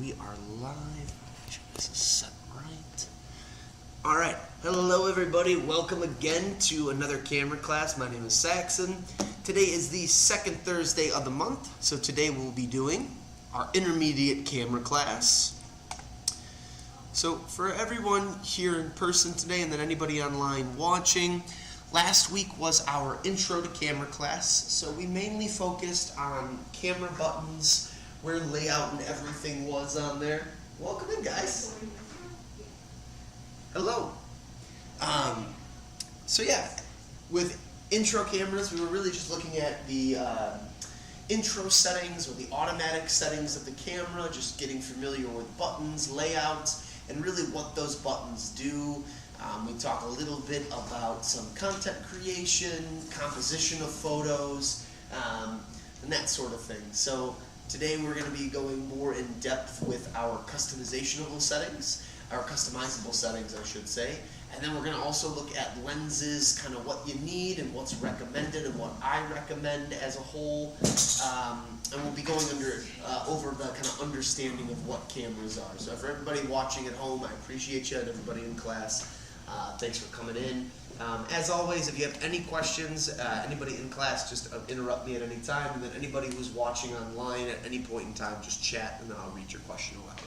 We are live. Make sure this is set right. All right. Hello, everybody. Welcome again to another camera class. My name is Saxon. Today is the second Thursday of the month, so today we'll be doing our intermediate camera class. So for everyone here in person today and then anybody online watching, last week was our intro to camera class. So we mainly focused on camera buttons, where layout and everything was on there. Welcome in, guys. Hello. So yeah, with intro cameras, we were really just looking at the intro settings or the automatic settings of the camera, just getting familiar with buttons, layouts, and really what those buttons do. We talk a little bit about some content creation, composition of photos, and that sort of thing. So today we're going to be going more in depth with our customizable settings, I should say. And then we're going to also look at lenses, kind of what you need and what's recommended and what I recommend as a whole. And we'll be going over the kind of understanding of what cameras are. So for everybody watching at home, I appreciate you, and everybody in class, thanks for coming in. As always, if you have any questions, anybody in class, just interrupt me at any time. And then anybody who's watching online at any point in time, just chat and then I'll read your question aloud.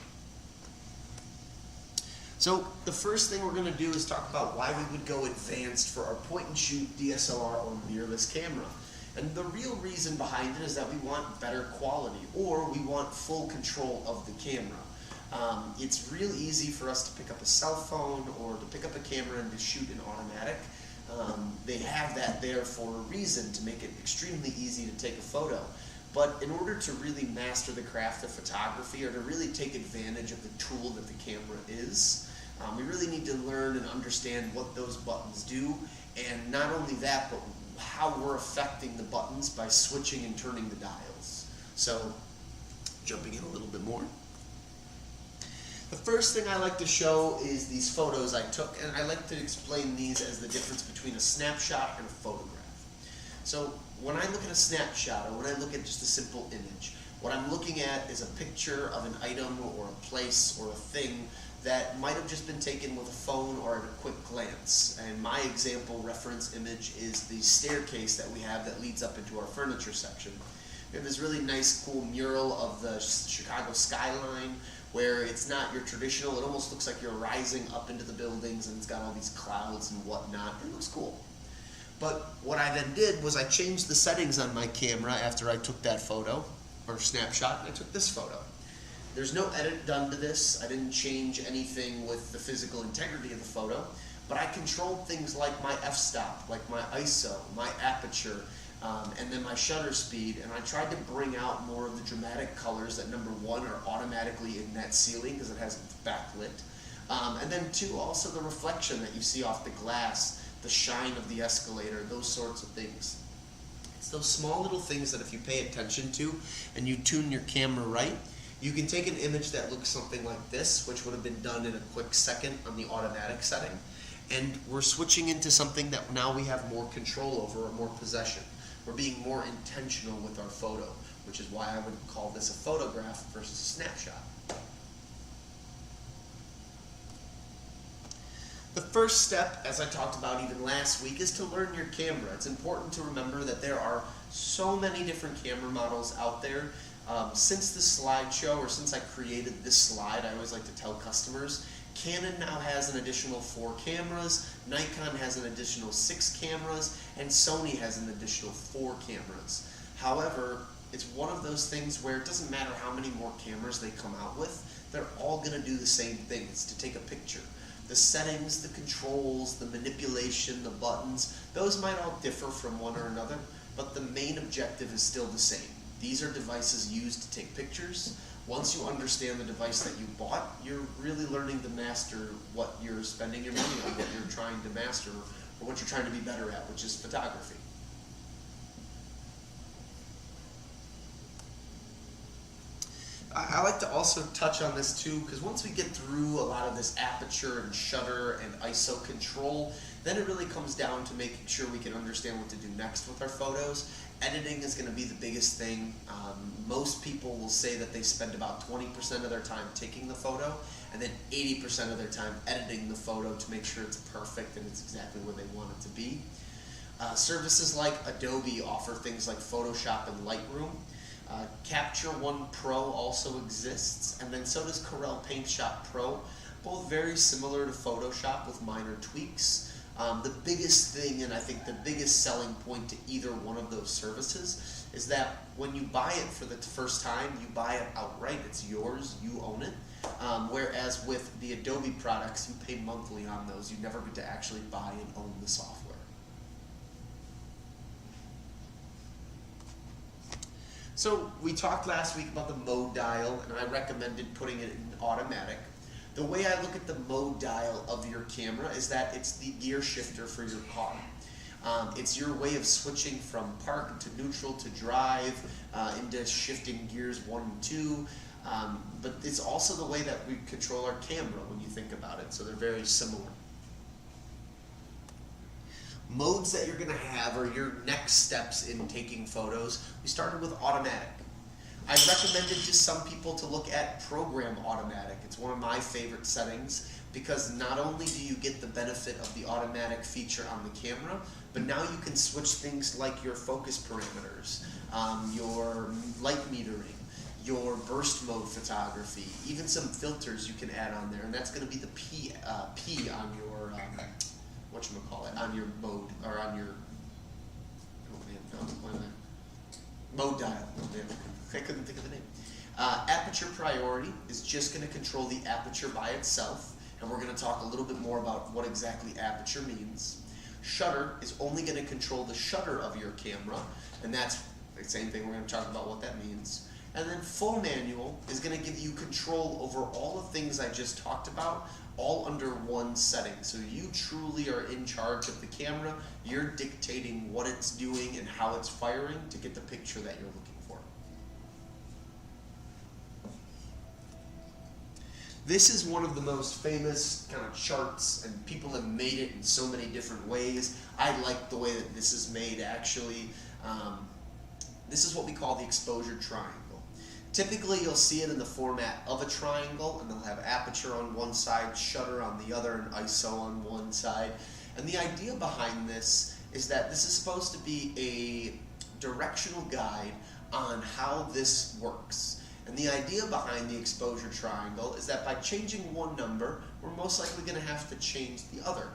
So the first thing we're going to do is talk about why we would go advanced for our point-and-shoot DSLR or mirrorless camera. And the real reason behind it is that we want better quality, or we want full control of the camera. It's real easy for us to pick up a cell phone or to pick up a camera and to shoot in automatic. They have that there for a reason, to make it extremely easy to take a photo. But in order to really master the craft of photography, or to really take advantage of the tool that the camera is, we really need to learn and understand what those buttons do, and not only that, but how we're affecting the buttons by switching and turning the dials. So, jumping in a little bit more. The first thing I like to show is these photos I took, and I like to explain these as the difference between a snapshot and a photograph. So when I look at a snapshot, or when I look at just a simple image, what I'm looking at is a picture of an item or a place or a thing that might have just been taken with a phone or at a quick glance. And my example reference image is the staircase that we have that leads up into our furniture section. We have this really nice, cool mural of the Chicago skyline, where it's not your traditional, it almost looks like you're rising up into the buildings, and it's got all these clouds and whatnot. It looks cool. But what I then did was I changed the settings on my camera after I took that photo, or snapshot, and I took this photo. There's no edit done to this. I didn't change anything with the physical integrity of the photo, but I controlled things like my f-stop, like my ISO, my aperture, and then my shutter speed, and I tried to bring out more of the dramatic colors that, number one, are automatically in that ceiling because it has backlit, and then two, also the reflection that you see off the glass, the shine of the escalator, those sorts of things. It's those small little things that if you pay attention to and you tune your camera right, you can take an image that looks something like this, which would have been done in a quick second on the automatic setting, and we're switching into something that now we have more control over, or more possession. We're being more intentional with our photo, which is why I would call this a photograph versus a snapshot. The first step, as I talked about even last week, is to learn your camera. It's important to remember that there are so many different camera models out there. Since the slideshow, or since I created this slide, I always like to tell customers, Canon now has an additional 4 cameras, Nikon has an additional 6 cameras, and Sony has an additional 4 cameras. However, it's one of those things where it doesn't matter how many more cameras they come out with, they're all going to do the same thing. It's to take a picture. The settings, the controls, the manipulation, the buttons, those might all differ from one or another, but the main objective is still the same. These are devices used to take pictures. Once you understand the device that you bought, you're really learning to master what you're spending your money on, what you're trying to master, or what you're trying to be better at, which is photography. I like to also touch on this too, because once we get through a lot of this aperture and shutter and ISO control, then it really comes down to making sure we can understand what to do next with our photos. Editing is going to be the biggest thing. Most people will say that they spend about 20% of their time taking the photo and then 80% of their time editing the photo to make sure it's perfect and it's exactly where they want it to be. Services like Adobe offer things like Photoshop and Lightroom. Capture One Pro also exists, and then so does Corel Paint Shop Pro, both very similar to Photoshop with minor tweaks. The biggest thing, and I think the biggest selling point to either one of those services, is that when you buy it for the first time, you buy it outright. It's yours, you own it. Whereas with the Adobe products, you pay monthly on those. You never get to actually buy and own the software. So we talked last week about the mode dial, and I recommended putting it in automatic. The way I look at the mode dial of your camera is that it's the gear shifter for your car. It's your way of switching from park to neutral to drive, into shifting gears 1 and 2. But it's also the way that we control our camera when you think about it, so they're very similar. Modes that you're going to have are your next steps in taking photos. We started with automatic. I recommended to some people to look at program automatic. It's one of my favorite settings because not only do you get the benefit of the automatic feature on the camera, but now you can switch things like your focus parameters, your light metering, your burst mode photography, even some filters you can add on there, and that's going to be the P on your on your mode, or on your mode dial. I couldn't think of the name. Aperture priority is just going to control the aperture by itself, and we're going to talk a little bit more about what exactly aperture means. Shutter is only going to control the shutter of your camera, and that's the same thing. We're going to talk about what that means. And then full manual is going to give you control over all the things I just talked about, all under one setting. So you truly are in charge of the camera. You're dictating what it's doing and how it's firing to get the picture that you're looking for. This is one of the most famous kind of charts, and people have made it in so many different ways. I like the way that this is made, actually. This is what we call the exposure triangle. Typically, you'll see it in the format of a triangle, and they'll have aperture on one side, shutter on the other, and ISO on one side. And the idea behind this is that this is supposed to be a directional guide on how this works. And the idea behind the exposure triangle is that by changing one number, we're most likely going to have to change the other.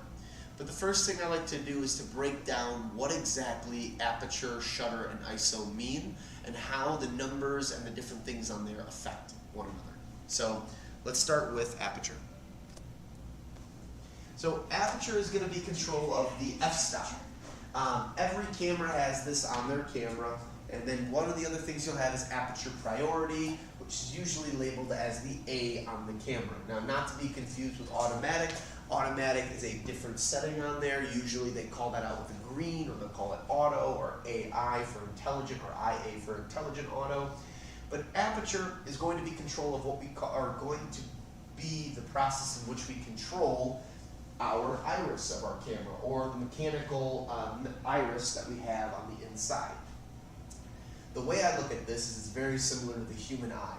But the first thing I like to do is to break down what exactly aperture, shutter, and ISO mean, and how the numbers and the different things on there affect one another. So let's start with aperture. So aperture is going to be control of the f-stop. Every camera has this on their camera, and then one of the other things you'll have is aperture priority, which is usually labeled as the A on the camera. Now, not to be confused with automatic. Automatic is a different setting on there. Usually they call that out with a green, or they'll call it auto, or AI for intelligent, or IA for intelligent auto. But aperture is going to be control of what we are going to be the process in which we control our iris of our camera, or the mechanical iris that we have on the inside. The way I look at this is it's very similar to the human eye.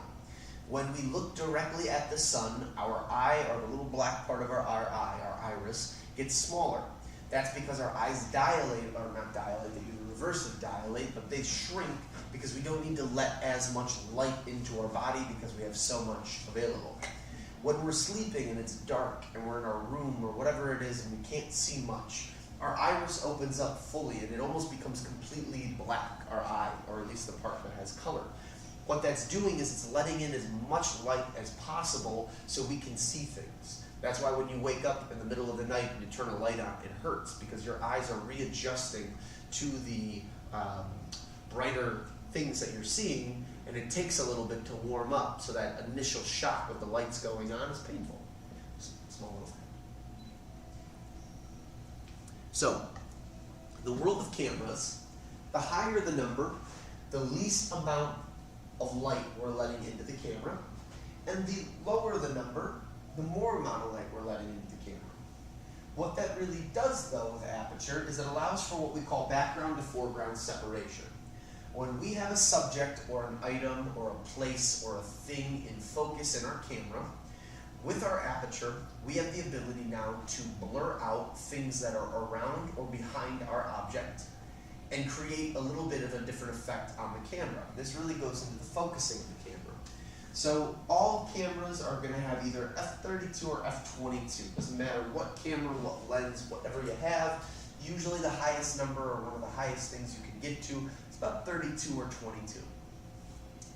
When we look directly at the sun, our eye, or the little black part of our eye, our iris, gets smaller. That's because our eyes dilate, or not dilate, they do the reverse of dilate, but they shrink because we don't need to let as much light into our body because we have so much available. When we're sleeping and it's dark and we're in our room or whatever it is and we can't see much, our iris opens up fully and it almost becomes completely black, our eye, or at least the part that has color. What that's doing is it's letting in as much light as possible so we can see things. That's why when you wake up in the middle of the night and you turn a light on, it hurts because your eyes are readjusting to the brighter things that you're seeing, and it takes a little bit to warm up, so that initial shock of the lights going on is painful. Small little thing. So, the world of cameras, the higher the number, the least amount of light we're letting into the camera, and the lower the number, the more amount of light we're letting into the camera. What that really does, though, with aperture is it allows for what we call background to foreground separation. When we have a subject or an item or a place or a thing in focus in our camera, with our aperture, we have the ability now to blur out things that are around or behind our object and create a little bit of a different effect on the camera. This really goes into the focusing of the camera. So all cameras are going to have either f32 or f22. Doesn't matter what camera, what lens, whatever you have. Usually the highest number or one of the highest things you can get to is about 32 or 22.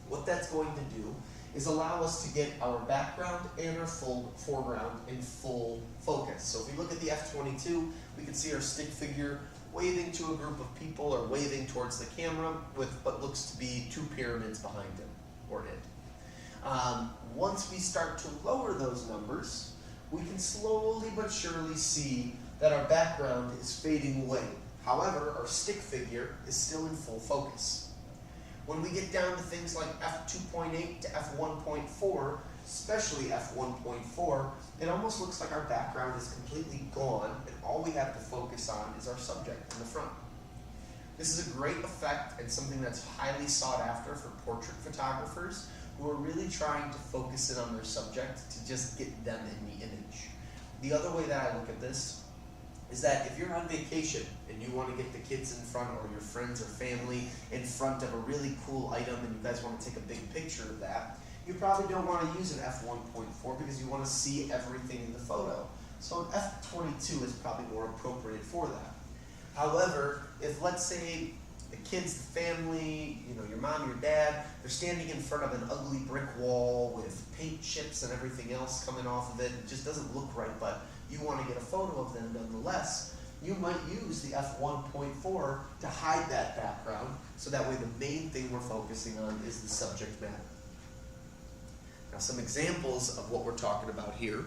What that's going to do is allow us to get our background and our full foreground in full focus. So if we look at the f22, we can see our stick figure waving to a group of people or waving towards the camera with what looks to be two pyramids behind him or it. Once we start to lower those numbers, we can slowly but surely see that our background is fading away. However, our stick figure is still in full focus. When we get down to things like f2.8 to f1.4, especially f1.4, it almost looks like our background is completely gone and all we have to focus on is our subject in the front. This is a great effect and something that's highly sought after for portrait photographers who are really trying to focus in on their subject to just get them in the image. The other way that I look at this is that if you're on vacation and you want to get the kids in front or your friends or family in front of a really cool item and you guys want to take a big picture of that, you probably don't want to use an f1.4 because you want to see everything in the photo. So an f22 is probably more appropriate for that. However, if let's say the kids, the family, your mom, your dad, they're standing in front of an ugly brick wall with paint chips and everything else coming off of it, it just doesn't look right, but you want to get a photo of them nonetheless, you might use the f1.4 to hide that background, so that way the main thing we're focusing on is the subject matter. Now some examples of what we're talking about here.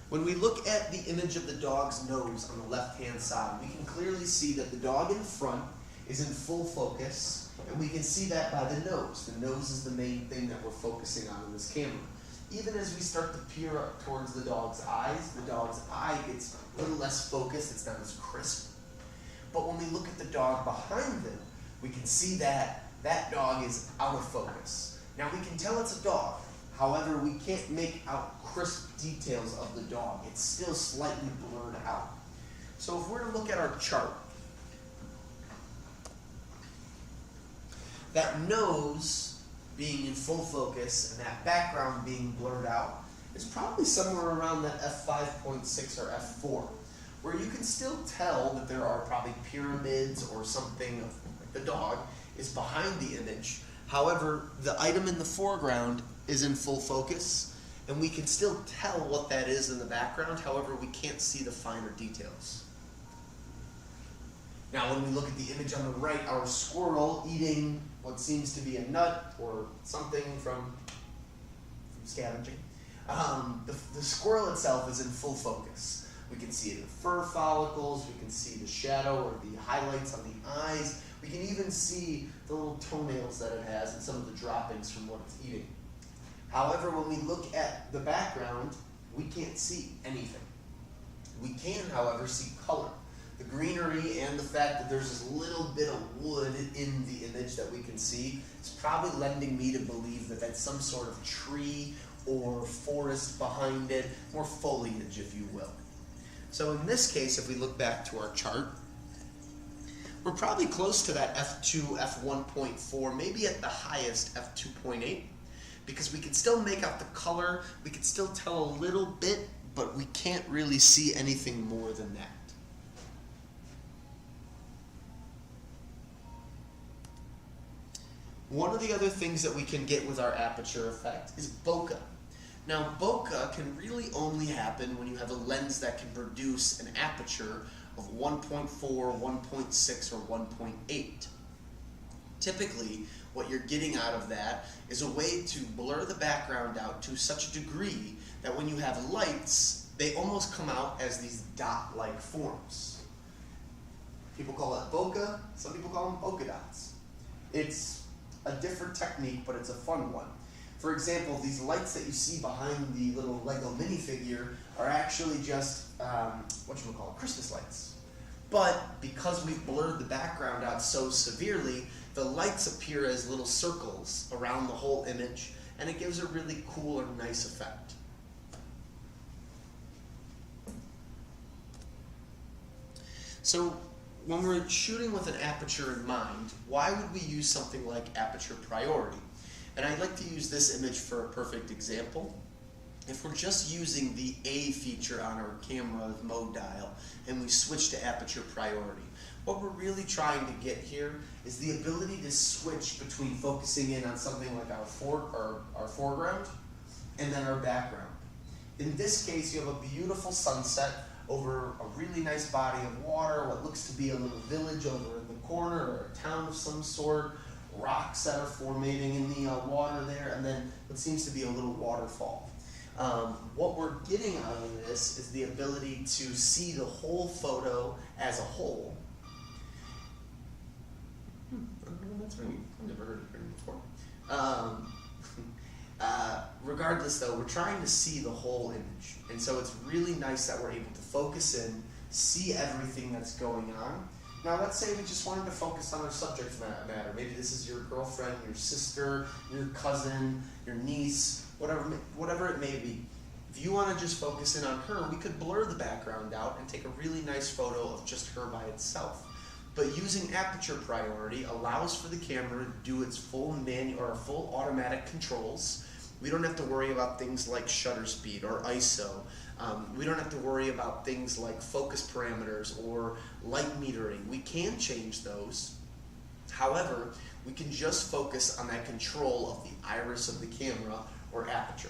When we look at the image of the dog's nose on the left-hand side, we can clearly see that the dog in the front is in full focus, and we can see that by the nose. The nose is the main thing that we're focusing on in this camera. Even as we start to peer up towards the dog's eye gets a little less focused, it's not as crisp. But when we look at the dog behind them, we can see that that dog is out of focus. Now we can tell it's a dog. However, we can't make out crisp details of the dog. It's still slightly blurred out. So if we're to look at our chart, that nose being in full focus and that background being blurred out is probably somewhere around that f5.6 or f4, where you can still tell that there are probably pyramids or something like the dog is behind the image. However, the item in the foreground is in full focus, and we can still tell what that is in the background. However, we can't see the finer details. Now, when we look at the image on the right, our squirrel eating what seems to be a nut or something from scavenging, the squirrel itself is in full focus. We can see it in the fur follicles, we can see the shadow or the highlights on the eyes, we can even see the little toenails that it has and some of the droppings from what it's eating. However, when we look at the background, we can't see anything. We can, however, see color. The greenery and the fact that there's this little bit of wood in the image that we can see is probably lending me to believe that that's some sort of tree or forest behind it, more foliage, if you will. So in this case, if we look back to our chart, we're probably close to that f2, f1.4, maybe at the highest f2.8, because we can still make out the color, we can still tell a little bit, but we can't really see anything more than that. One of the other things that we can get with our aperture effect is bokeh. Now, bokeh can really only happen when you have a lens that can produce an aperture of 1.4, 1.6, or 1.8. Typically, what you're getting out of that is a way to blur the background out to such a degree that when you have lights, they almost come out as these dot-like forms. People call it bokeh, some people call them bokeh dots. It's a different technique, but it's a fun one. For example, these lights that you see behind the little Lego minifigure are actually just, Christmas lights. But because we've blurred the background out so severely, the lights appear as little circles around the whole image, and it gives a really cool or nice effect. So when we're shooting with an aperture in mind, why would we use something like aperture priority? And I'd like to use this image for a perfect example. If we're just using the A feature on our camera mode dial and we switch to aperture priority, what we're really trying to get here is the ability to switch between focusing in on something like our foreground and then our background. In this case, you have a beautiful sunset over a really nice body of water, what looks to be a little village over in the corner, or a town of some sort, rocks that are formating in the water there, and then what seems to be a little waterfall. What we're getting out of this is the ability to see the whole photo as a whole. That's ringing. I've never heard it ring before. Regardless though, we're trying to see the whole image. And so it's really nice that we're able to focus in, see everything that's going on. Now let's say we just wanted to focus on our subject matter. Maybe this is your girlfriend, your sister, your cousin, your niece, whatever it may be. If you want to just focus in on her, we could blur the background out and take a really nice photo of just her by itself. But using aperture priority allows for the camera to do its full full automatic controls. We don't have to worry about things like shutter speed or ISO. We don't have to worry about things like focus parameters or light metering. We can change those. However, we can just focus on that control of the iris of the camera or aperture.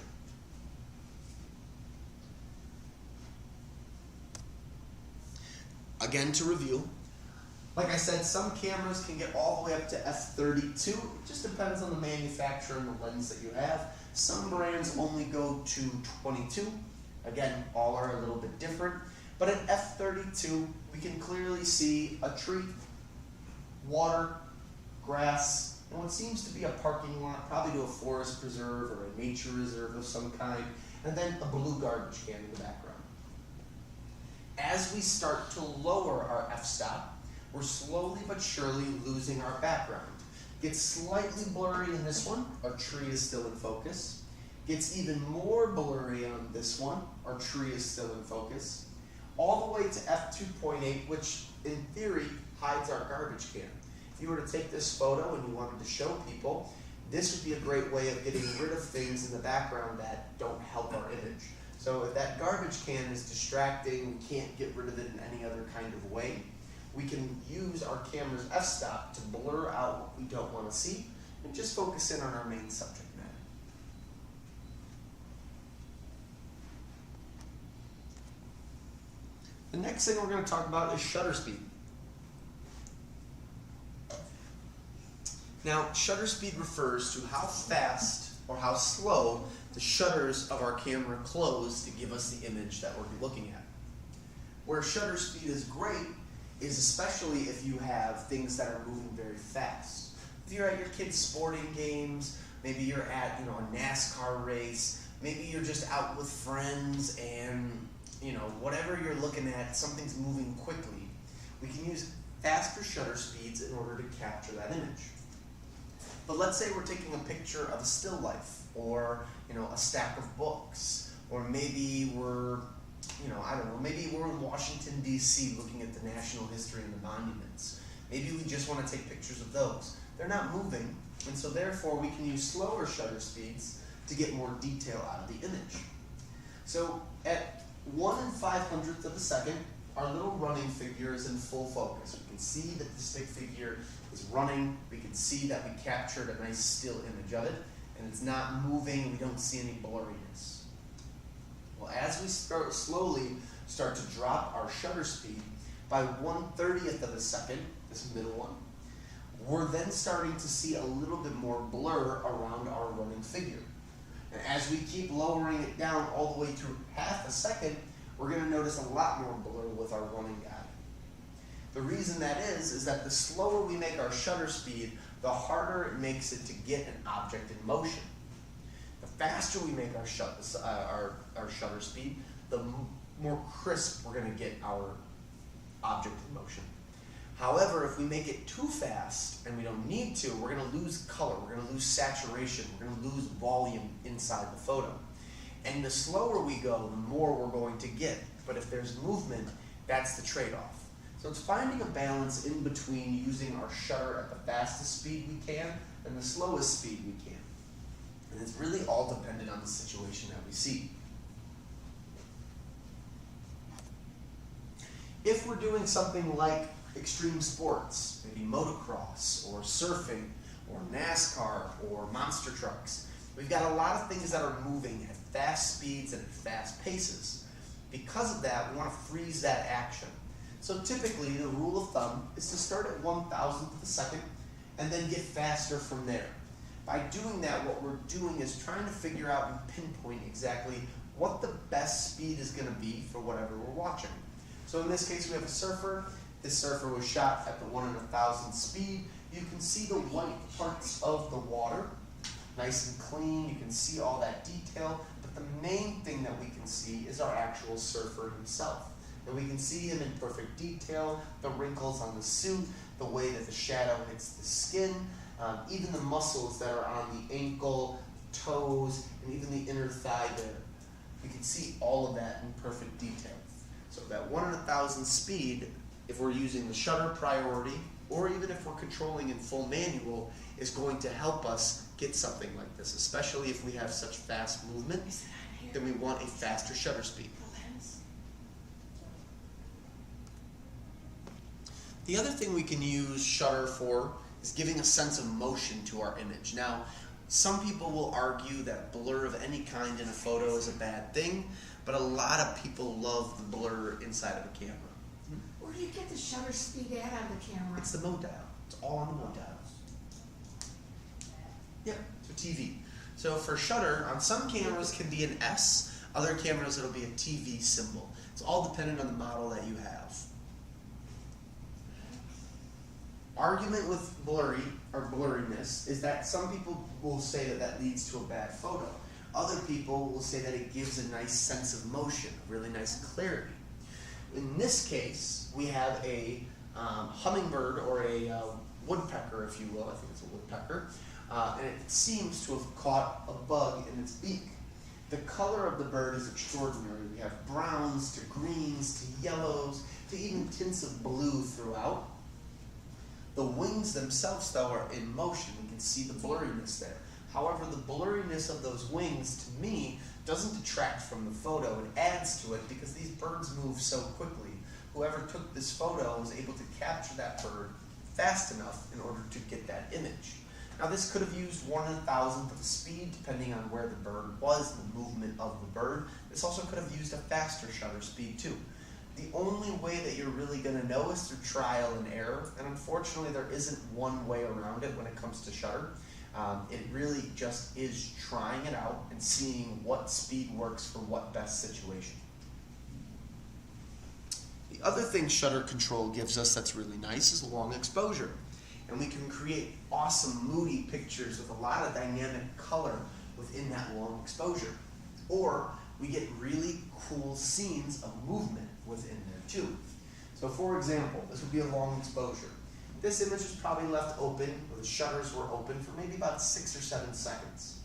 Again, to review, like I said, some cameras can get all the way up to f32. It just depends on the manufacturer and the lens that you have. Some brands only go to 22. Again, all are a little bit different. But at f32, we can clearly see a tree, water, grass, and what seems to be a parking lot, probably to a forest preserve or a nature reserve of some kind, and then a blue garbage can in the background. As we start to lower our f-stop, we're slowly but surely losing our background. Gets slightly blurry in this one, our tree is still in focus. Gets even more blurry on this one, our tree is still in focus. All the way to f2.8, which in theory hides our garbage can. If you were to take this photo and you wanted to show people, this would be a great way of getting rid of things in the background that don't help our image. So if that garbage can is distracting, we can't get rid of it in any other kind of way, we can use our camera's f-stop to blur out what we don't want to see and just focus in on our main subject matter. The next thing we're going to talk about is shutter speed. Now, shutter speed refers to how fast or how slow the shutters of our camera close to give us the image that we're looking at. Where shutter speed is great is especially if you have things that are moving very fast. If you're at your kids' sporting games, maybe you're at a NASCAR race, maybe you're just out with friends and whatever you're looking at, something's moving quickly. We can use faster shutter speeds in order to capture that image. But let's say we're taking a picture of a still life, or a stack of books, or maybe we're maybe we're in Washington, D.C. looking at the national history and the monuments. Maybe we just want to take pictures of those. They're not moving, and so therefore we can use slower shutter speeds to get more detail out of the image. So at 1/500th of a second, our little running figure is in full focus. We can see that the stick figure is running. We can see that we captured a nice still image of it, and it's not moving. We don't see any blurriness. Well, as we slowly start to drop our shutter speed by 1/30th of a second, this middle one, we're then starting to see a little bit more blur around our running figure. And as we keep lowering it down all the way to 1/2 a second, we're going to notice a lot more blur with our running guy. The reason that is that the slower we make our shutter speed, the harder it makes it to get an object in motion. The faster we make our shutter speed, the more crisp we're going to get our object in motion. However, if we make it too fast, and we don't need to, we're going to lose color, we're going to lose saturation, we're going to lose volume inside the photo. And the slower we go, the more we're going to get. But if there's movement, that's the trade-off. So it's finding a balance in between using our shutter at the fastest speed we can and the slowest speed we can. And it's really all dependent on the situation that we see. If we're doing something like extreme sports, maybe motocross or surfing or NASCAR or monster trucks, we've got a lot of things that are moving at fast speeds and at fast paces. Because of that, we want to freeze that action. So typically, the rule of thumb is to start at 1,000th of a second and then get faster from there. By doing that, what we're doing is trying to figure out and pinpoint exactly what the best speed is going to be for whatever we're watching. So in this case, we have a surfer. This surfer was shot at the 1 in 1,000 speed. You can see the white parts of the water, nice and clean. You can see all that detail. But the main thing that we can see is our actual surfer himself. And we can see him in perfect detail, the wrinkles on the suit, the way that the shadow hits the skin, even the muscles that are on the ankle, toes, and even the inner thigh there. We can see all of that in perfect detail. So that 1 in 1,000 speed, if we're using the shutter priority, or even if we're controlling in full manual, is going to help us get something like this, especially if we have such fast movement, then we want a faster shutter speed. The other thing we can use shutter for is giving a sense of motion to our image. Now, some people will argue that blur of any kind in a photo is a bad thing, but a lot of people love the blur inside of a camera. Where do you get the shutter speed at on the camera? It's the mode dial. It's all on the mode dials. Yep, so TV. So for shutter, on some cameras can be an S, other cameras it'll be a TV symbol. It's all dependent on the model that you have. Argument with blurry or blurriness is that some people will say that that leads to a bad photo. Other people will say that it gives a nice sense of motion, a really nice clarity. In this case, we have a hummingbird or a woodpecker, if you will. I think it's a woodpecker. And it seems to have caught a bug in its beak. The color of the bird is extraordinary. We have browns to greens to yellows to even tints of blue throughout. The wings themselves, though, are in motion. We can see the blurriness there. However, the blurriness of those wings, to me, doesn't detract from the photo. It adds to it because these birds move so quickly. Whoever took this photo was able to capture that bird fast enough in order to get that image. Now, this could have used 1 in 1,000th of a speed, depending on where the bird was, the movement of the bird. This also could have used a faster shutter speed, too. The only way that you're really going to know is through trial and error, and unfortunately there isn't one way around it when it comes to shutter. It really just is trying it out and seeing what speed works for what best situation. The other thing shutter control gives us that's really nice is long exposure. And we can create awesome moody pictures with a lot of dynamic color within that long exposure. Or we get really cool scenes of movement within there too. So for example, this would be a long exposure. This image was probably left open, or the shutters were open for maybe about 6 or 7 seconds.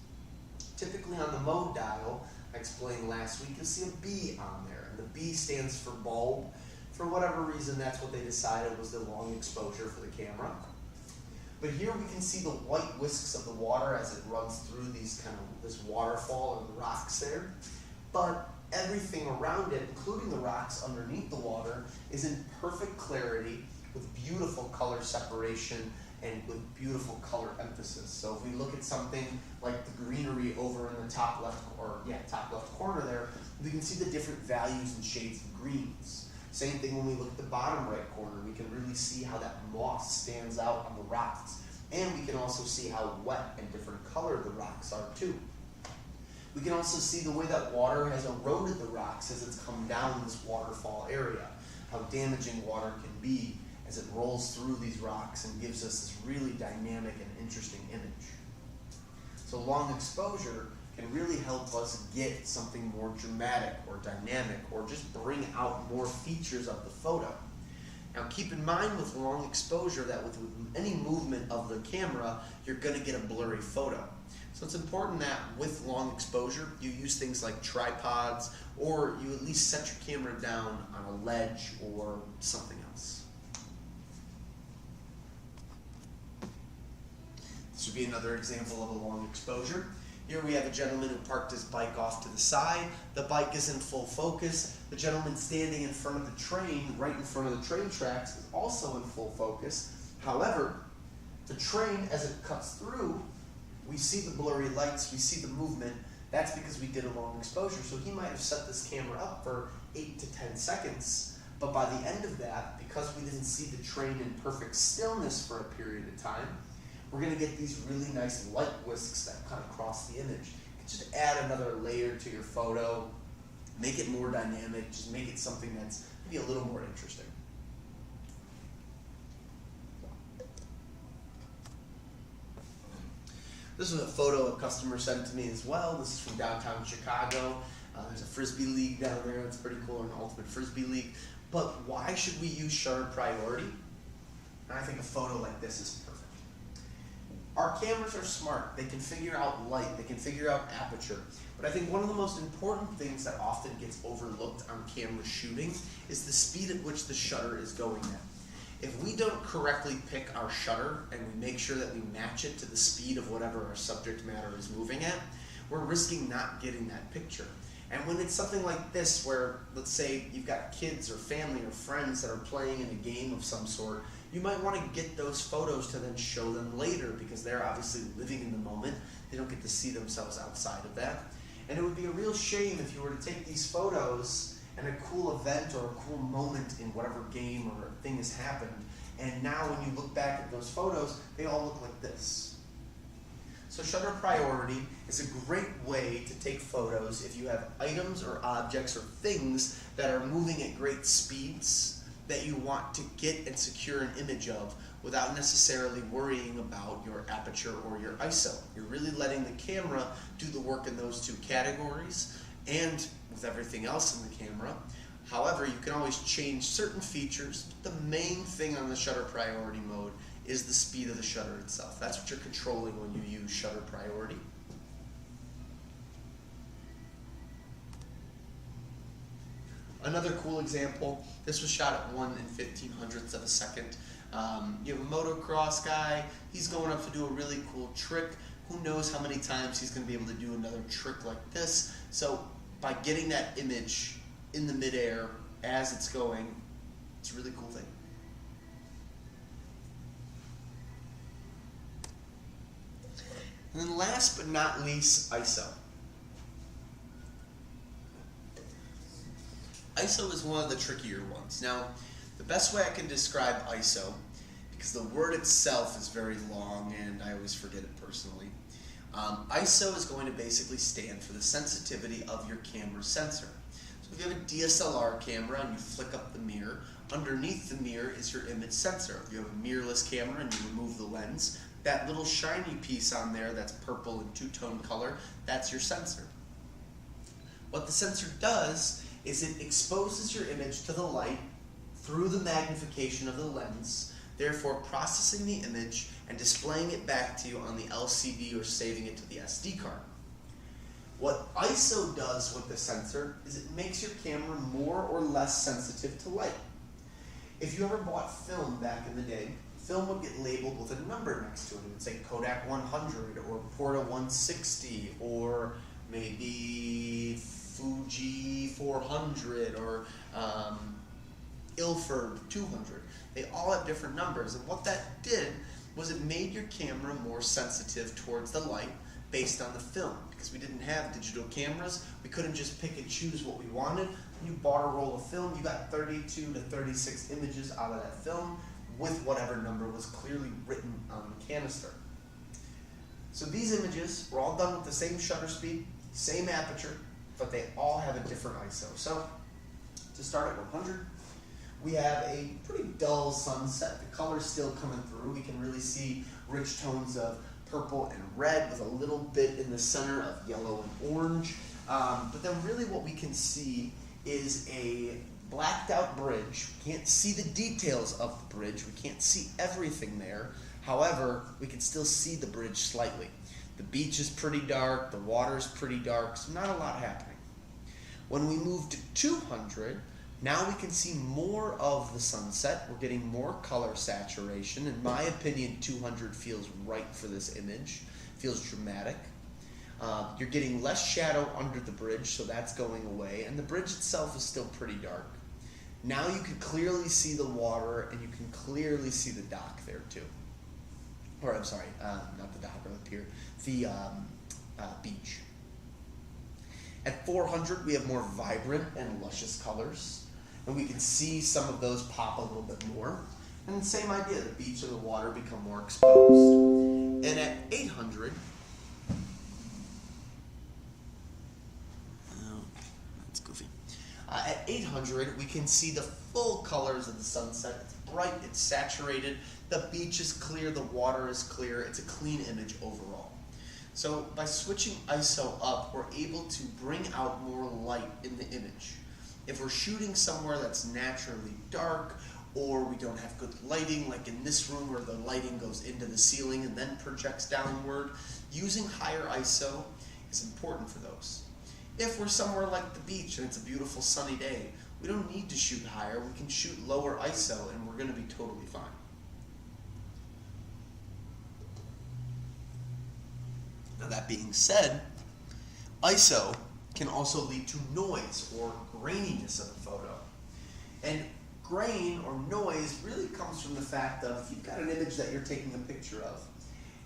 Typically on the mode dial, I explained last week, you'll see a B on there. And the B stands for bulb. For whatever reason, that's what they decided was the long exposure for the camera. But here we can see the white whisks of the water as it runs through this waterfall and the rocks there. But everything around it, including the rocks underneath the water, is in perfect clarity with beautiful color separation and with beautiful color emphasis. So if we look at something like the greenery over in the top left corner there, we can see the different values and shades of greens. Same thing when we look at the bottom right corner, we can really see how that moss stands out on the rocks. And we can also see how wet and different colored the rocks are too. We can also see the way that water has eroded the rocks as it's come down this waterfall area, how damaging water can be as it rolls through these rocks and gives us this really dynamic and interesting image. So long exposure can really help us get something more dramatic or dynamic or just bring out more features of the photo. Now keep in mind with long exposure that with any movement of the camera, you're going to get a blurry photo. So it's important that with long exposure, you use things like tripods, or you at least set your camera down on a ledge or something else. This would be another example of a long exposure. Here we have a gentleman who parked his bike off to the side. The bike is in full focus. The gentleman standing in front of the train, right in front of the train tracks, is also in full focus. However, the train, as it cuts through, we see the blurry lights, we see the movement. That's because we did a long exposure. So he might have set this camera up for 8 to 10 seconds, but by the end of that, because we didn't see the train in perfect stillness for a period of time, we're going to get these really nice light whisks that kind of cross the image. You can just add another layer to your photo, make it more dynamic, just make it something that's maybe a little more interesting. This is a photo a customer sent to me as well. This is from downtown Chicago. There's a Frisbee League down there. It's pretty cool, an Ultimate Frisbee League. But why should we use shutter priority? And I think a photo like this is perfect. Our cameras are smart. They can figure out light. They can figure out aperture. But I think one of the most important things that often gets overlooked on camera shooting is the speed at which the shutter is going at. If we don't correctly pick our shutter and we make sure that we match it to the speed of whatever our subject matter is moving at, we're risking not getting that picture. And when it's something like this where, let's say, you've got kids or family or friends that are playing in a game of some sort, you might want to get those photos to then show them later because they're obviously living in the moment. They don't get to see themselves outside of that. And it would be a real shame if you were to take these photos and a cool event or a cool moment in whatever game or thing has happened, and now when you look back at those photos, they all look like this. So shutter priority is a great way to take photos if you have items or objects or things that are moving at great speeds that you want to get and secure an image of without necessarily worrying about your aperture or your ISO. You're really letting the camera do the work in those two categories and with everything else in the camera. However, you can always change certain features. The main thing on the shutter priority mode is the speed of the shutter itself. That's what you're controlling when you use shutter priority. Another cool example, this was shot at 1/1500th of a second. You have a motocross guy, he's going up to do a really cool trick. Who knows how many times he's going to be able to do another trick like this. So by getting that image in the midair as it's going, it's a really cool thing. And then last but not least, ISO. ISO is one of the trickier ones. Now, the best way I can describe ISO, because the word itself is very long and I always forget it personally, ISO is going to basically stand for the sensitivity of your camera sensor. So if you have a DSLR camera and you flick up the mirror, underneath the mirror is your image sensor. If you have a mirrorless camera and you remove the lens, that little shiny piece on there that's purple and two-tone color, that's your sensor. What the sensor does is it exposes your image to the light through the magnification of the lens, therefore processing the image and displaying it back to you on the LCD or saving it to the SD card. What ISO does with the sensor is it makes your camera more or less sensitive to light. If you ever bought film back in the day, film would get labeled with a number next to it. It would say Kodak 100 or Porta 160 or maybe Fuji 400 or Ilford 200. They all have different numbers, and what that did was it made your camera more sensitive towards the light based on the film. Because we didn't have digital cameras, we couldn't just pick and choose what we wanted. When you bought a roll of film, you got 32 to 36 images out of that film with whatever number was clearly written on the canister. So these images were all done with the same shutter speed, same aperture, but they all have a different ISO. So to start at 100, we have a pretty dull sunset. The color's still coming through. We can really see rich tones of purple and red with a little bit in the center of yellow and orange. But then really what we can see is a blacked out bridge. We can't see the details of the bridge. We can't see everything there. However, we can still see the bridge slightly. The beach is pretty dark, the water is pretty dark, so not a lot happening. When we move to 200, now we can see more of the sunset. We're getting more color saturation. In my opinion, 200 feels right for this image. Feels dramatic. You're getting less shadow under the bridge, so that's going away, and the bridge itself is still pretty dark. Now you can clearly see the water, and you can clearly see the dock there too. Or I'm sorry, not the dock or the pier, the beach. At 400, we have more vibrant and luscious colors, and we can see some of those pop a little bit more. And the same idea, the beach and the water become more exposed. And at 800, that's goofy. At 800, we can see the full colors of the sunset. It's bright, it's saturated, the beach is clear, the water is clear, it's a clean image overall. So by switching ISO up, we're able to bring out more light in the image. If we're shooting somewhere that's naturally dark, or we don't have good lighting, like in this room where the lighting goes into the ceiling and then projects downward, using higher ISO is important for those. If we're somewhere like the beach and it's a beautiful sunny day, we don't need to shoot higher, we can shoot lower ISO and we're going to be totally fine. Now that being said, ISO can also lead to noise or graininess of a photo. And grain or noise really comes from the fact of if you've got an image that you're taking a picture of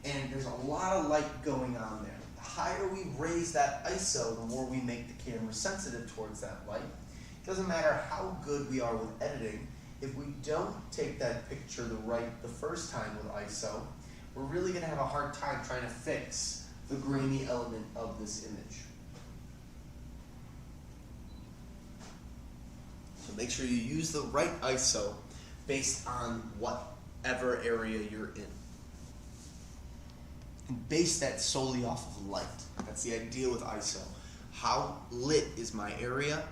and there's a lot of light going on there. The higher we raise that ISO, the more we make the camera sensitive towards that light. It doesn't matter how good we are with editing, if we don't take that picture the first time with ISO, we're really going to have a hard time trying to fix the grainy element of this image. So make sure you use the right ISO based on whatever area you're in. And base that solely off of light. That's the idea with ISO. How lit is my area,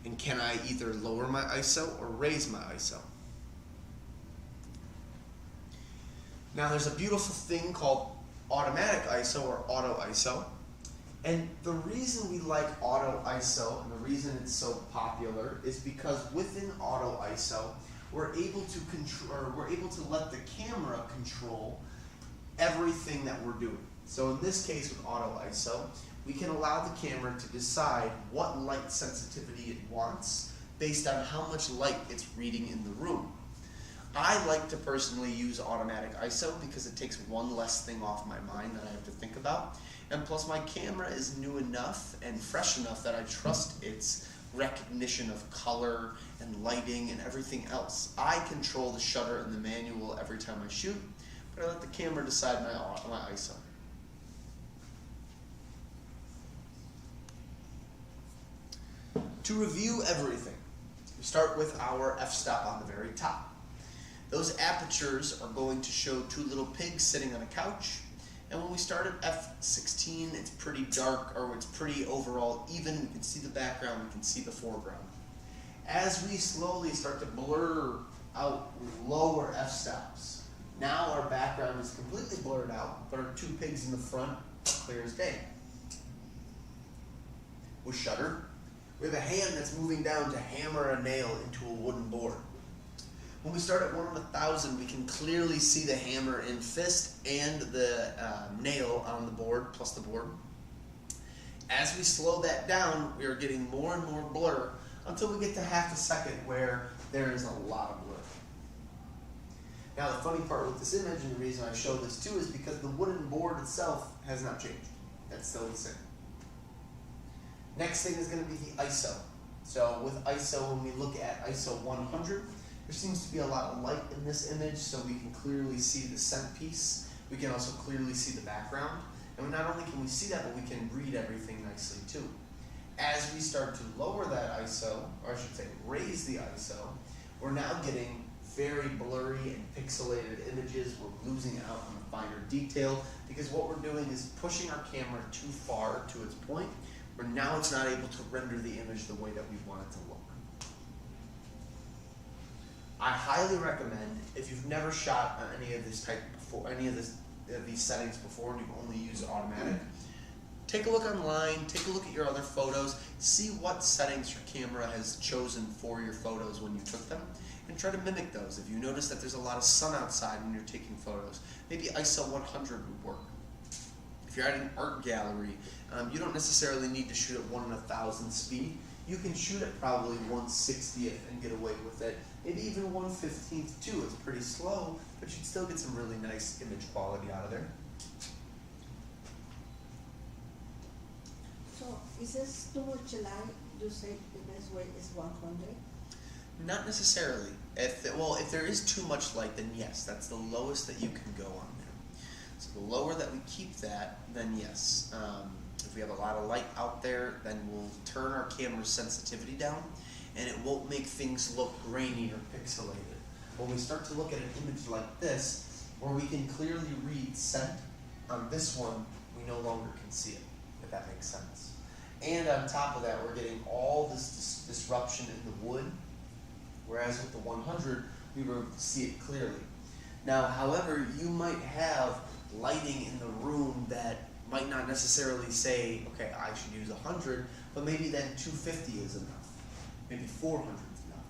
and can I either lower my ISO or raise my ISO? Now there's a beautiful thing called automatic ISO or auto ISO. And the reason we like auto ISO and the reason it's so popular is because within auto ISO, we're able to control, or we're able to let the camera control everything that we're doing. So in this case with auto ISO, we can allow the camera to decide what light sensitivity it wants based on how much light it's reading in the room. I like to personally use automatic ISO because it takes one less thing off my mind that I have to think about. And plus my camera is new enough and fresh enough that I trust its recognition of color and lighting and everything else. I control the shutter and the manual every time I shoot, but I let the camera decide my ISO. To review everything, we start with our f-stop on the very top. Those apertures are going to show two little pigs sitting on a couch. And when we start at f16, it's pretty dark, or it's pretty overall even. We can see the background, we can see the foreground. As we slowly start to blur out lower f-stops, now our background is completely blurred out, but our two pigs in the front are clear as day. With shutter, we have a hand that's moving down to hammer a nail into a wooden board. When we start at 1 on 1,000, we can clearly see the hammer in fist and the nail on the board, plus the board. As we slow that down, we are getting more and more blur until we get to half a second where there is a lot of blur. Now the funny part with this image, and the reason I show this too, is because the wooden board itself has not changed. That's still the same. Next thing is going to be the ISO. So with ISO, when we look at ISO 100, there seems to be a lot of light in this image, so we can clearly see the scent piece. We can also clearly see the background. And not only can we see that, but we can read everything nicely too. As we start to lower that ISO, or I should say raise the ISO, we're now getting very blurry and pixelated images. We're losing out on the finer detail because what we're doing is pushing our camera too far to its point, where now it's not able to render the image the way that we want it to look. I highly recommend, if you've never shot any of this type before, these settings before, and you've only used automatic, take a look online, take a look at your other photos, see what settings your camera has chosen for your photos when you took them, and try to mimic those. If you notice that there's a lot of sun outside when you're taking photos, maybe ISO 100 would work. If you're at an art gallery, you don't necessarily need to shoot at 1 in 1,000 speed. You can shoot at probably 1/60th and get away with it. Maybe even 1/15th too. It's pretty slow, but you'd still get some really nice image quality out of there. So is this too much light? You say the best way is 100? Not necessarily. If there is too much light, then yes, that's the lowest that you can go on there. So the lower that we keep that, then yes. If we have a lot of light out there, then we'll turn our camera's sensitivity down, and it won't make things look grainy or pixelated. When we start to look at an image like this, where we can clearly read scent, on this one, we no longer can see it, if that makes sense. And on top of that, we're getting all this disruption in the wood, whereas with the 100, we were able to see it clearly. Now, however, you might have lighting in the room that might not necessarily say, okay, I should use 100, but maybe then 250 is enough. Maybe 400 is enough.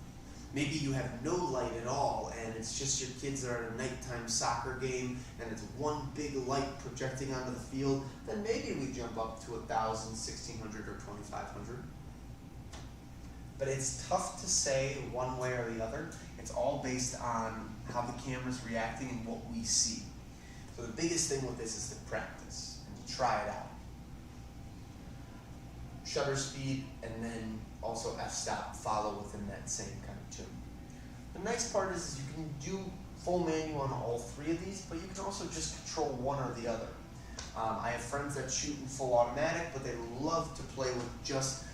Maybe you have no light at all, and it's just your kids are at a nighttime soccer game, and it's one big light projecting onto the field. Then maybe we jump up to 1,000, 1,600, or 2,500. But it's tough to say one way or the other. It's all based on how the camera's reacting and what we see. So the biggest thing with this is to practice and to try it out. Shutter speed and then also f-stop follow within that same kind of tune. The nice part is you can do full manual on all three of these, but you can also just control one or the other. I have friends that shoot in full automatic, but they love to play with just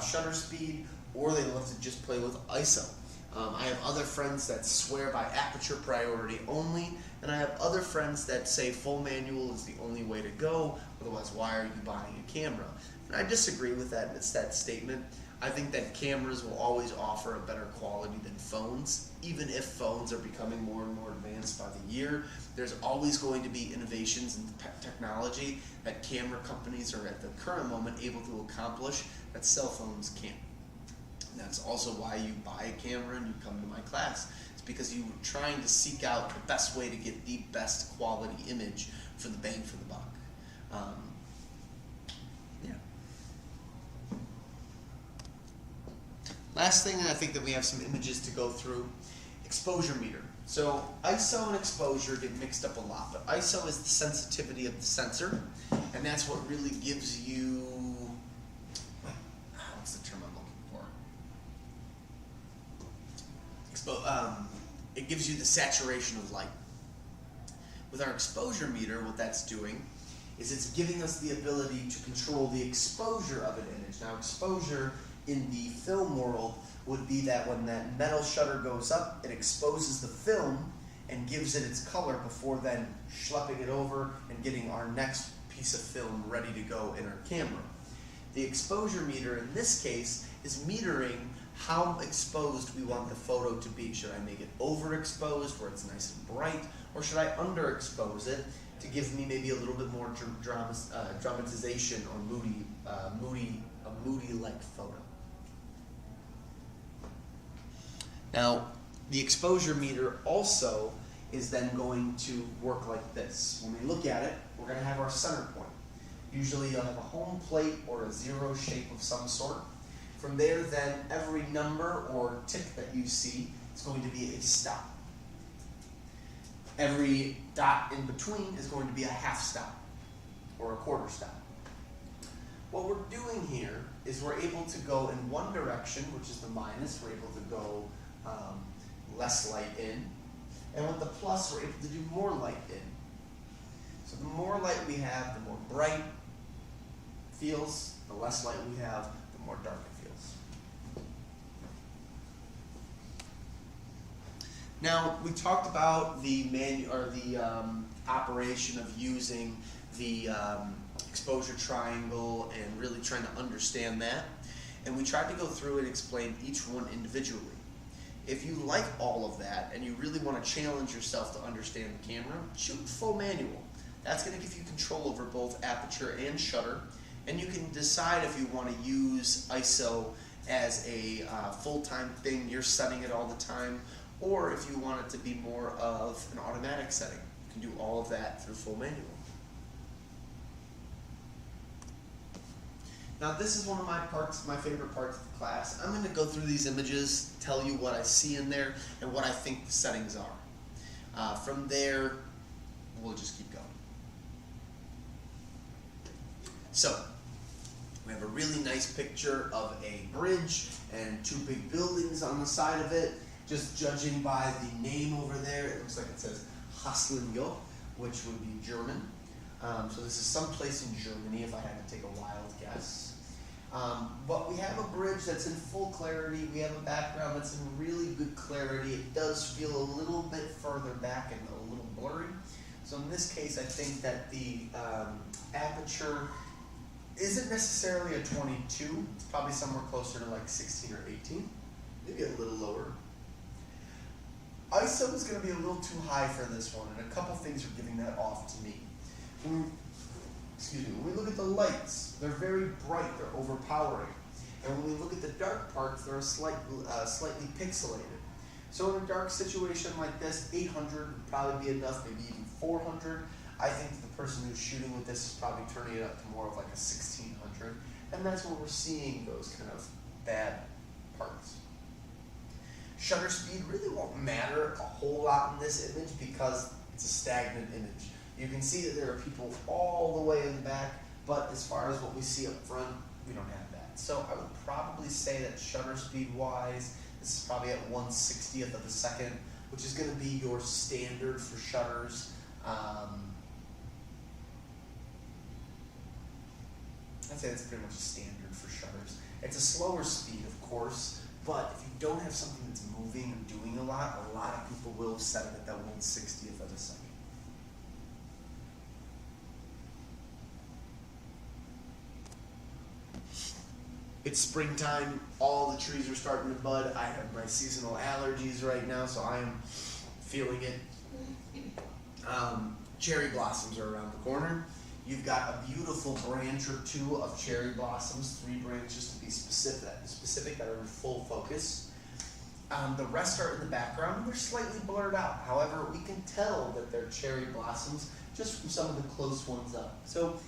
shutter speed, or they love to just play with ISO. I have other friends that swear by aperture priority only, and I have other friends that say full manual is the only way to go, otherwise why are you buying a camera? And I disagree with that statement. I think that cameras will always offer a better quality than phones. Even if phones are becoming more and more advanced by the year, there's always going to be innovations in technology that camera companies are at the current moment able to accomplish that cell phones can't. And that's also why you buy a camera and you come to my class. It's because you're trying to seek out the best way to get the best quality image for the bang for the buck. Yeah. Last thing, and I think that we have some images to go through, exposure meter. So ISO and exposure get mixed up a lot, but ISO is the sensitivity of the sensor, and that's what really gives you, what's the term I'm looking for? It gives you the saturation of light. With our exposure meter, what that's doing is it's giving us the ability to control the exposure of an image. Now, exposure in the film world would be that when that metal shutter goes up, it exposes the film and gives it its color before then schlepping it over and getting our next piece of film ready to go in our camera. The exposure meter in this case is metering how exposed we want the photo to be. Should I make it overexposed where it's nice and bright, or should I underexpose it to give me maybe a little bit more dramatization or a moody-like photo? Now, the exposure meter also is then going to work like this. When we look at it, we're going to have our center point. Usually you'll have a home plate or a zero shape of some sort. From there, then, every number or tick that you see is going to be a stop. Every dot in between is going to be a half stop or a quarter stop. What we're doing here is we're able to go in one direction, which is the minus. We're able to go less light in. And with the plus, we're able to do more light in. So the more light we have, the more bright it feels. The less light we have, the more dark it feels. Now, we talked about the operation of using the exposure triangle and really trying to understand that. And we tried to go through and explain each one individually. If you like all of that and you really want to challenge yourself to understand the camera, shoot full manual. That's going to give you control over both aperture and shutter, and you can decide if you want to use ISO as a full-time thing, you're setting it all the time, or if you want it to be more of an automatic setting. You can do all of that through full manual. Now this is one of my favorite parts of the class. I'm going to go through these images, tell you what I see in there, and what I think the settings are. From there, we'll just keep going. So, we have a really nice picture of a bridge and two big buildings on the side of it. Just judging by the name over there, it looks like it says Haslingo, which would be German. So this is someplace in Germany, if I had to take a wild guess. But we have a bridge that's in full clarity. We have a background that's in really good clarity. It does feel a little bit further back and a little blurry. So in this case, I think that the aperture isn't necessarily a 22. It's probably somewhere closer to like 16 or 18, maybe a little lower. ISO is going to be a little too high for this one, and a couple things are giving that off to me. When we look at the lights, they're very bright, they're overpowering. And when we look at the dark parts, they're slightly pixelated. So in a dark situation like this, 800 would probably be enough, maybe even 400. I think the person who's shooting with this is probably turning it up to more of like a 1600. And that's where we're seeing those kind of bad parts. Shutter speed really won't matter a whole lot in this image because it's a stagnant image. You can see that there are people all the way in the back, but as far as what we see up front, we don't have that. So I would probably say that shutter speed wise, this is probably at 1/60th of a second, which is going to be your standard for shutters. I'd say that's pretty much a standard for shutters. It's a slower speed, of course, but if you don't have something that's moving or doing a lot of people will set it at that 1/60th of a second. It's springtime, all the trees are starting to bud. I have my seasonal allergies right now, so I am feeling it. Cherry blossoms are around the corner. You've got a beautiful branch or two of cherry blossoms, 3 branches to be specific that are in full focus. The rest are in the background, they're slightly blurred out. However, we can tell that they're cherry blossoms just from some of the close ones up. So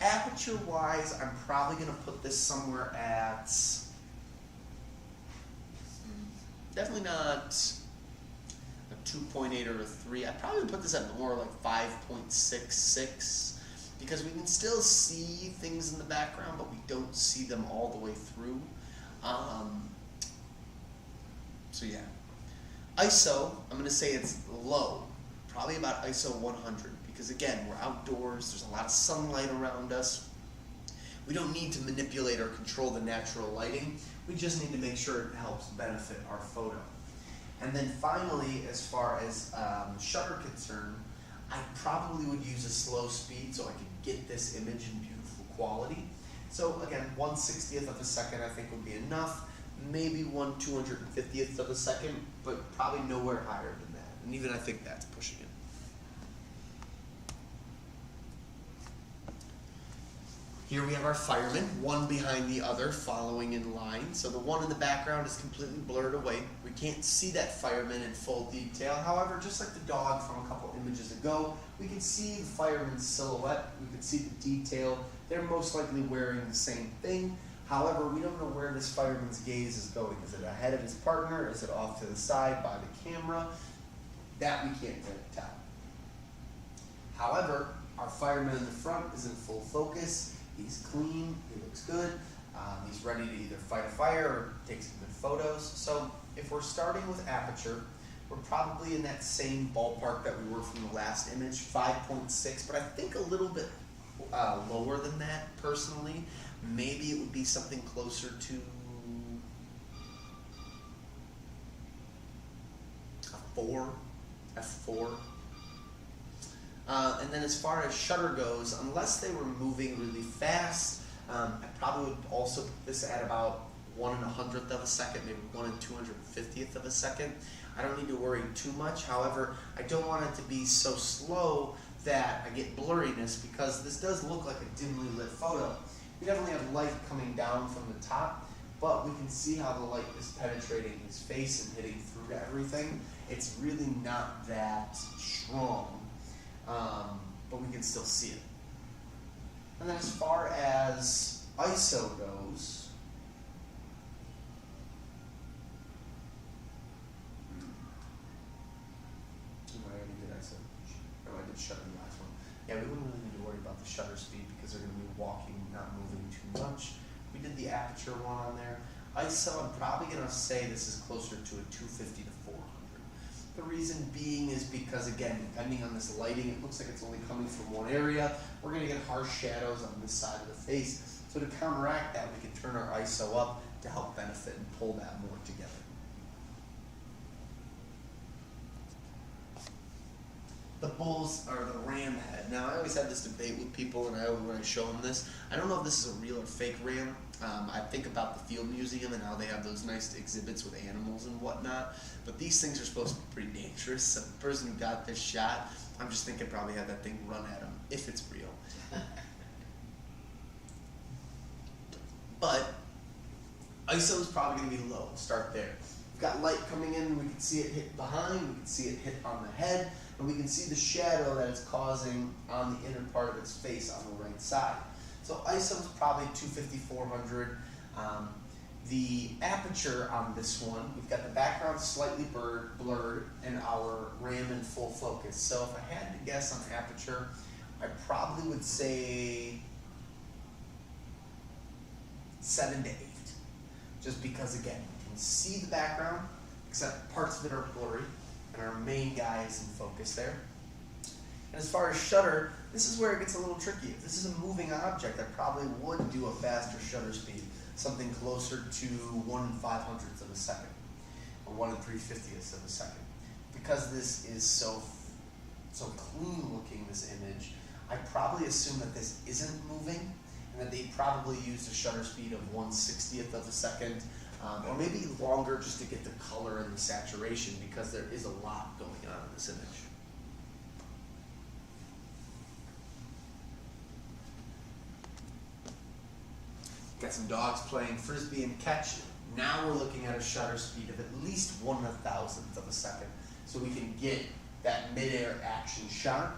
aperture wise, I'm probably going to put this somewhere at, definitely not a 2.8 or a 3. I'd probably put this at more like 5.66 because we can still see things in the background, but we don't see them all the way through. So yeah. ISO, I'm going to say it's low, probably about ISO 100. Because again, we're outdoors, there's a lot of sunlight around us. We don't need to manipulate or control the natural lighting. We just need to make sure it helps benefit our photo. And then finally, as far as shutter concern, I probably would use a slow speed so I could get this image in beautiful quality. So again, 1/60th of a second I think would be enough. Maybe 1/250th of a second, but probably nowhere higher than that. And even I think that's pushing it. Here we have our firemen, one behind the other, following in line. So the one in the background is completely blurred away. We can't see that fireman in full detail. However, just like the dog from a couple images ago, we can see the fireman's silhouette. We can see the detail. They're most likely wearing the same thing. However, we don't know where this fireman's gaze is going. Is it ahead of his partner? Is it off to the side by the camera? That we can't really tell. However, our fireman in the front is in full focus. He's clean, he looks good, he's ready to either fight a fire or take some good photos. So if we're starting with aperture, we're probably in that same ballpark that we were from the last image, 5.6, but I think a little bit lower than that personally. Maybe it would be something closer to a 4, F4. And then as far as shutter goes, unless they were moving really fast, I probably would also put this at about 1 100th of a second, maybe 1 250th of a second. I don't need to worry too much. However, I don't want it to be so slow that I get blurriness, because this does look like a dimly lit photo. We definitely have light coming down from the top, but we can see how the light is penetrating his face and hitting through everything. It's really not that strong, but we can still see it. And then as far as ISO goes, shutter the last one. Yeah, we wouldn't really need to worry about the shutter speed because they're going to be walking, not moving too much. We did the aperture one on there. ISO, I'm probably going to say this is closer to a 250 to 400. The reason being is because, again, depending on this lighting, it looks like it's only coming from one area. We're going to get harsh shadows on this side of the face. So to counteract that, we can turn our ISO up to help benefit and pull that more together. The bulls are the ram head. Now, I always have this debate with people, and when I show them this, I don't know if this is a real or fake ram. I think about the Field Museum and how they have those nice exhibits with animals and whatnot, but these things are supposed to be pretty dangerous. So the person who got this shot, I'm just thinking probably had that thing run at him, if it's real. But ISO is probably going to be low. We'll start there. We've got light coming in, we can see it hit behind, we can see it hit on the head, and we can see the shadow that it's causing on the inner part of its face on the right side. So ISO is probably 250, 400. The aperture on this one, we've got the background slightly blurred and our RAM in full focus. So if I had to guess on aperture, I probably would say 7 to 8. Just because, again, you can see the background, except parts of it are blurry, and our main guy is in focus there. And as far as shutter, this is where it gets a little tricky. If this is a moving object, I probably would do a faster shutter speed, something closer to 1 500th of a second, or 1 350th of a second. Because this is so clean looking, this image, I probably assume that this isn't moving, and that they probably used a shutter speed of 1/60th of a second, or maybe longer, just to get the color and the saturation, because there is a lot going on in this image. Got some dogs playing frisbee and catch. Now we're looking at a shutter speed of at least 1 1,000th of a second, so we can get that mid-air action shot.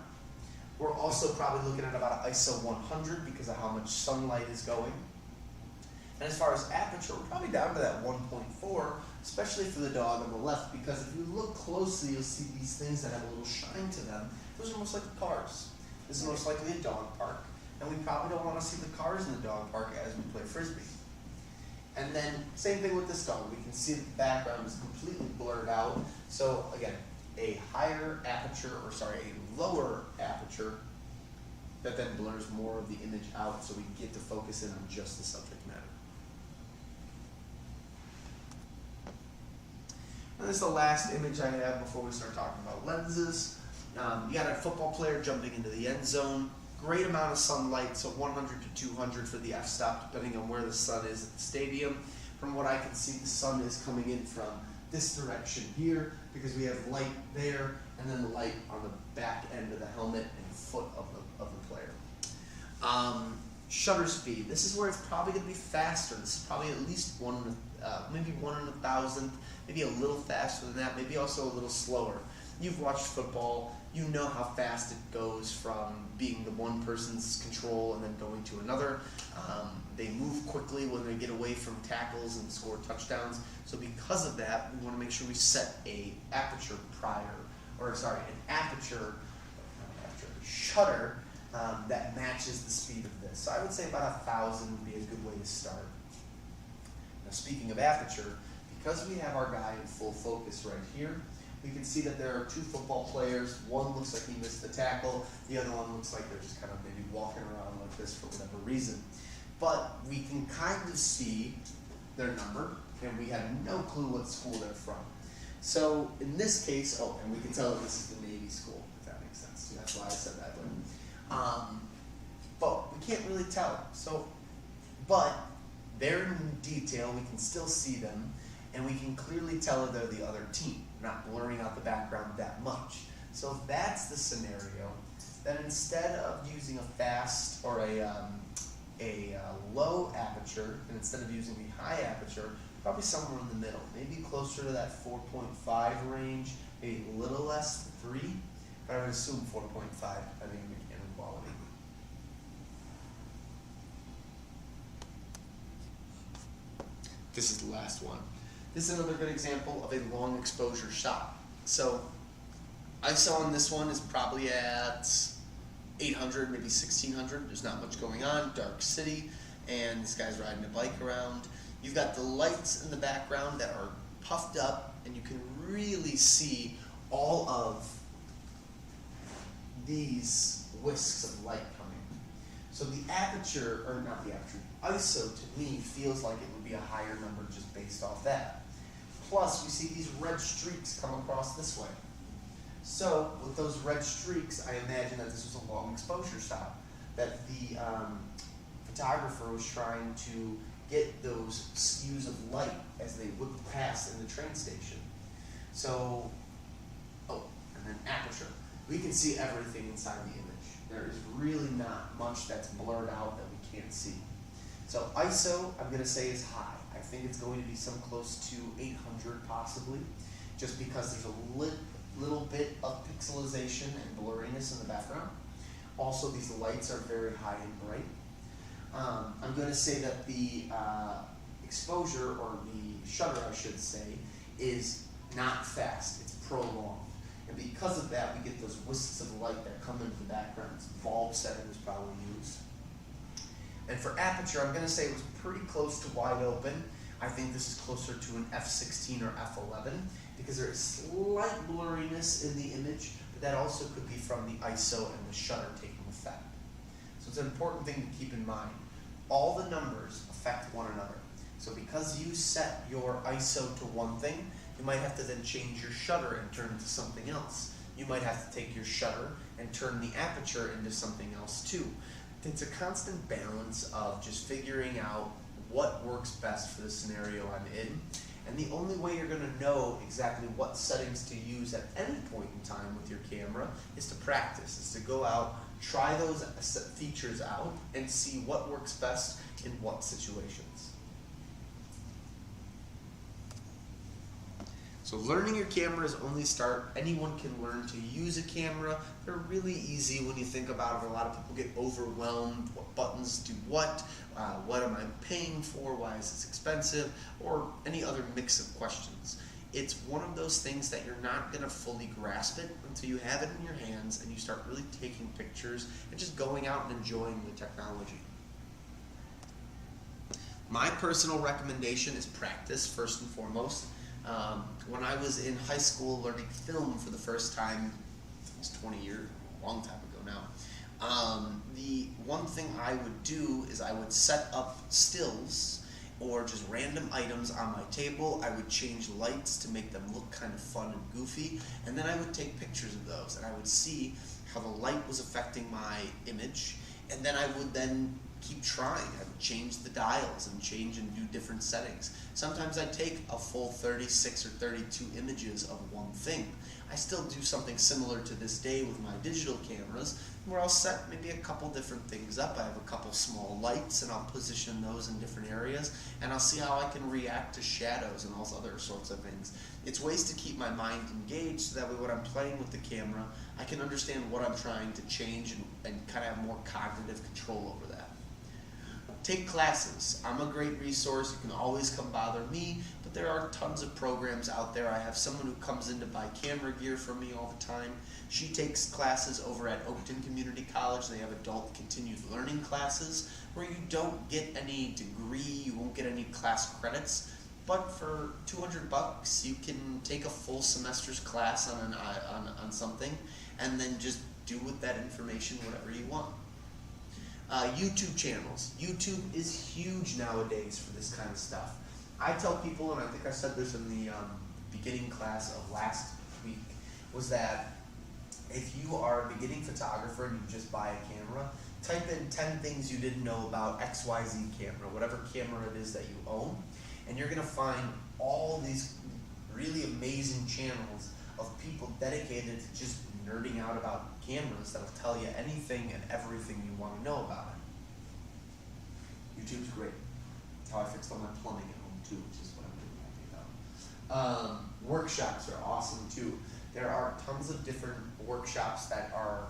We're also probably looking at about an ISO 100 because of how much sunlight is going. And as far as aperture, we're probably down to that 1.4, especially for the dog on the left, because if you look closely, you'll see these things that have a little shine to them. Those are most likely cars. This is most likely a dog park, and we probably don't want to see the cars in the dog park as we play frisbee. And then, same thing with this dog. We can see that the background is completely blurred out. So again, a lower aperture that then blurs more of the image out, so we get to focus in on just the subject matter. And this is the last image I have before we start talking about lenses. You got a football player jumping into the end zone. Great amount of sunlight, so 100 to 200 for the f-stop, depending on where the sun is at the stadium. From what I can see, the sun is coming in from this direction here, because we have light there, and then the light on the back end of the helmet and foot of the player. Shutter speed. This is where it's probably going to be faster. This is probably at least maybe 1 in 1,000th, maybe a little faster than that, maybe also a little slower. You've watched football. You know how fast it goes from being the one person's control and then going to another. They move quickly when they get away from tackles and score touchdowns. So because of that, we want to make sure we set an aperture shutter that matches the speed of this. So I would say about 1,000 would be a good way to start. Now, speaking of aperture, because we have our guy in full focus right here, we can see that there are 2 football players. One looks like he missed the tackle. The other one looks like they're just kind of maybe walking around like this for whatever reason. But we can kind of see their number, and we have no clue what school they're from. So in this case, and we can tell that this is the Navy school, if that makes sense. That's why I said that. But we can't really tell. But they're in detail, we can still see them, and we can clearly tell that they're the other team, not blurring out the background that much. So if that's the scenario, then instead of using a fast or a low aperture, and instead of using the high aperture, probably somewhere in the middle, maybe closer to that 4.5 range, maybe a little less, 3, but I would assume 4.5 depending on the camera quality. This is the last one. This is another good example of a long exposure shot. So ISO on this one is probably at 800, maybe 1600. There's not much going on, dark city, and this guy's riding a bike around. You've got the lights in the background that are puffed up, and you can really see all of these wisps of light coming. So the aperture, or not the aperture, ISO to me feels like it would be a higher number just based off that. Plus, we see these red streaks come across this way. So, with those red streaks, I imagine that this was a long exposure shot. That the photographer was trying to get those skews of light as they would pass in the train station. So, and then aperture. We can see everything inside the image. There is really not much that's blurred out that we can't see. So ISO, I'm going to say is high. I think it's going to be some close to 800 possibly, just because there's a little bit of pixelization and blurriness in the background. Also, these lights are very high and bright. I'm going to say that the exposure, or the shutter I should say, is not fast, it's prolonged. And because of that, we get those wisps of light that come into the background. Bulb setting was probably used. And for aperture, I'm going to say it was pretty close to wide open. I think this is closer to an f16 or f11 because there is slight blurriness in the image, but that also could be from the ISO and the shutter taking effect. So it's an important thing to keep in mind. All the numbers affect one another. So because you set your ISO to one thing, you might have to then change your shutter and turn it to something else. You might have to take your shutter and turn the aperture into something else too. It's a constant balance of just figuring out what works best for the scenario I'm in. And the only way you're going to know exactly what settings to use at any point in time with your camera is to practice, is to go out, try those features out, and see what works best in what situations. So learning your camera is only start. Anyone can learn to use a camera. They're really easy when you think about it. A lot of people get overwhelmed. What buttons do what? What am I paying for? Why is this expensive? Or any other mix of questions. It's one of those things that you're not going to fully grasp it until you have it in your hands and you start really taking pictures and just going out and enjoying the technology. My personal recommendation is practice first and foremost. When I was in high school learning film for the first time, it was 20 years, a long time ago now, the one thing I would do is I would set up stills or just random items on my table. I would change lights to make them look kind of fun and goofy, and then I would take pictures of those, and I would see how the light was affecting my image, and then I would then keep trying. I would change the dials and change and do different settings. Sometimes I'd take a full 36 or 32 images of one thing. I still do something similar to this day with my digital cameras, where I'll set maybe a couple different things up. I have a couple small lights and I'll position those in different areas, and I'll see how I can react to shadows and all other sorts of things. It's ways to keep my mind engaged so that way when I'm playing with the camera, I can understand what I'm trying to change and kind of have more cognitive control over that. Take classes. I'm a great resource. You can always come bother me, but there are tons of programs out there. I have someone who comes in to buy camera gear from me all the time. She takes classes over at Oakton Community College. They have adult continued learning classes where you don't get any degree, you won't get any class credits, but for $200 you can take a full semester's class on something and then just do with that information whatever you want. YouTube channels. YouTube is huge nowadays for this kind of stuff. I tell people, and I think I said this in the beginning class of last week, was that if you are a beginning photographer and you just buy a camera, type in 10 things you didn't know about XYZ camera, whatever camera it is that you own, and you're gonna find all these really amazing channels of people dedicated to just nerding out about cameras that'll tell you anything and everything you want to know about it. YouTube's great. It's how I fixed all my plumbing at home too, which is what I'm doing right now. Workshops are awesome too. There are tons of different workshops that are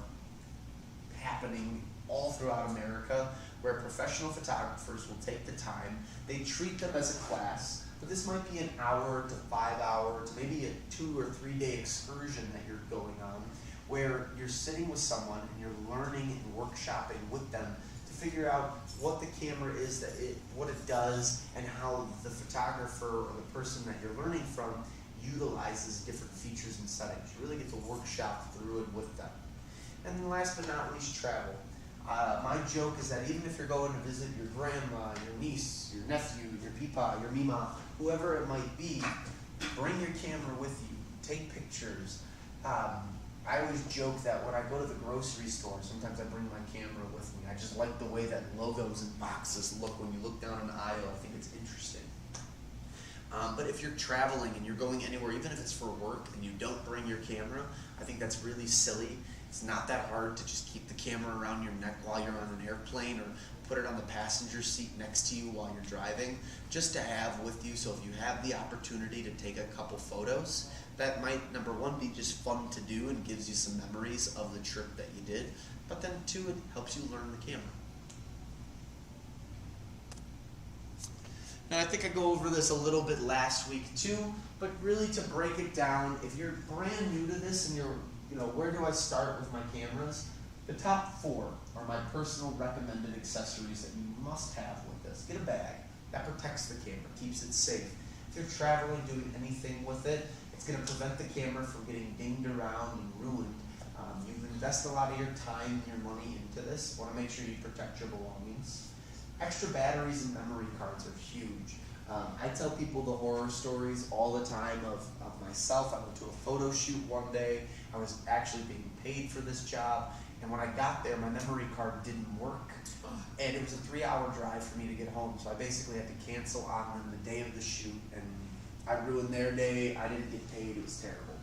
happening all throughout America where professional photographers will take the time. They treat them as a class, but this might be an hour to 5 hours, maybe a 2 or 3 day excursion that you're going on, where you're sitting with someone and you're learning and workshopping with them to figure out what the camera is, what it does, and how the photographer or the person that you're learning from utilizes different features and settings. You really get to workshop through it with them. And then last but not least, travel. My joke is that even if you're going to visit your grandma, your niece, your nephew, your peepa, your mima, whoever it might be, bring your camera with you. Take pictures. I always joke that when I go to the grocery store, sometimes I bring my camera with me. I just like the way that logos and boxes look when you look down an aisle. I think it's interesting. But if you're traveling and you're going anywhere, even if it's for work, and you don't bring your camera, I think that's really silly. It's not that hard to just keep the camera around your neck while you're on an airplane, or put it on the passenger seat next to you while you're driving, just to have with you. So if you have the opportunity to take a couple photos, that might, number one, be just fun to do and gives you some memories of the trip that you did, but then two, it helps you learn the camera. Now I think I go over this a little bit last week too, but really to break it down, if you're brand new to this and you're, where do I start with my cameras? The top 4 are my personal recommended accessories that you must have with this. Get a bag. That protects the camera, keeps it safe. If you're traveling, doing anything with it, it's going to prevent the camera from getting dinged around and ruined. You've invested a lot of your time and your money into this. You want to make sure you protect your belongings. Extra batteries and memory cards are huge. I tell people the horror stories all the time of myself. I went to a photo shoot one day. I was actually being paid for this job, and when I got there, my memory card didn't work. And it was a 3-hour drive for me to get home, so I basically had to cancel on them the day of the shoot, and I ruined their day. I didn't get paid. It was terrible.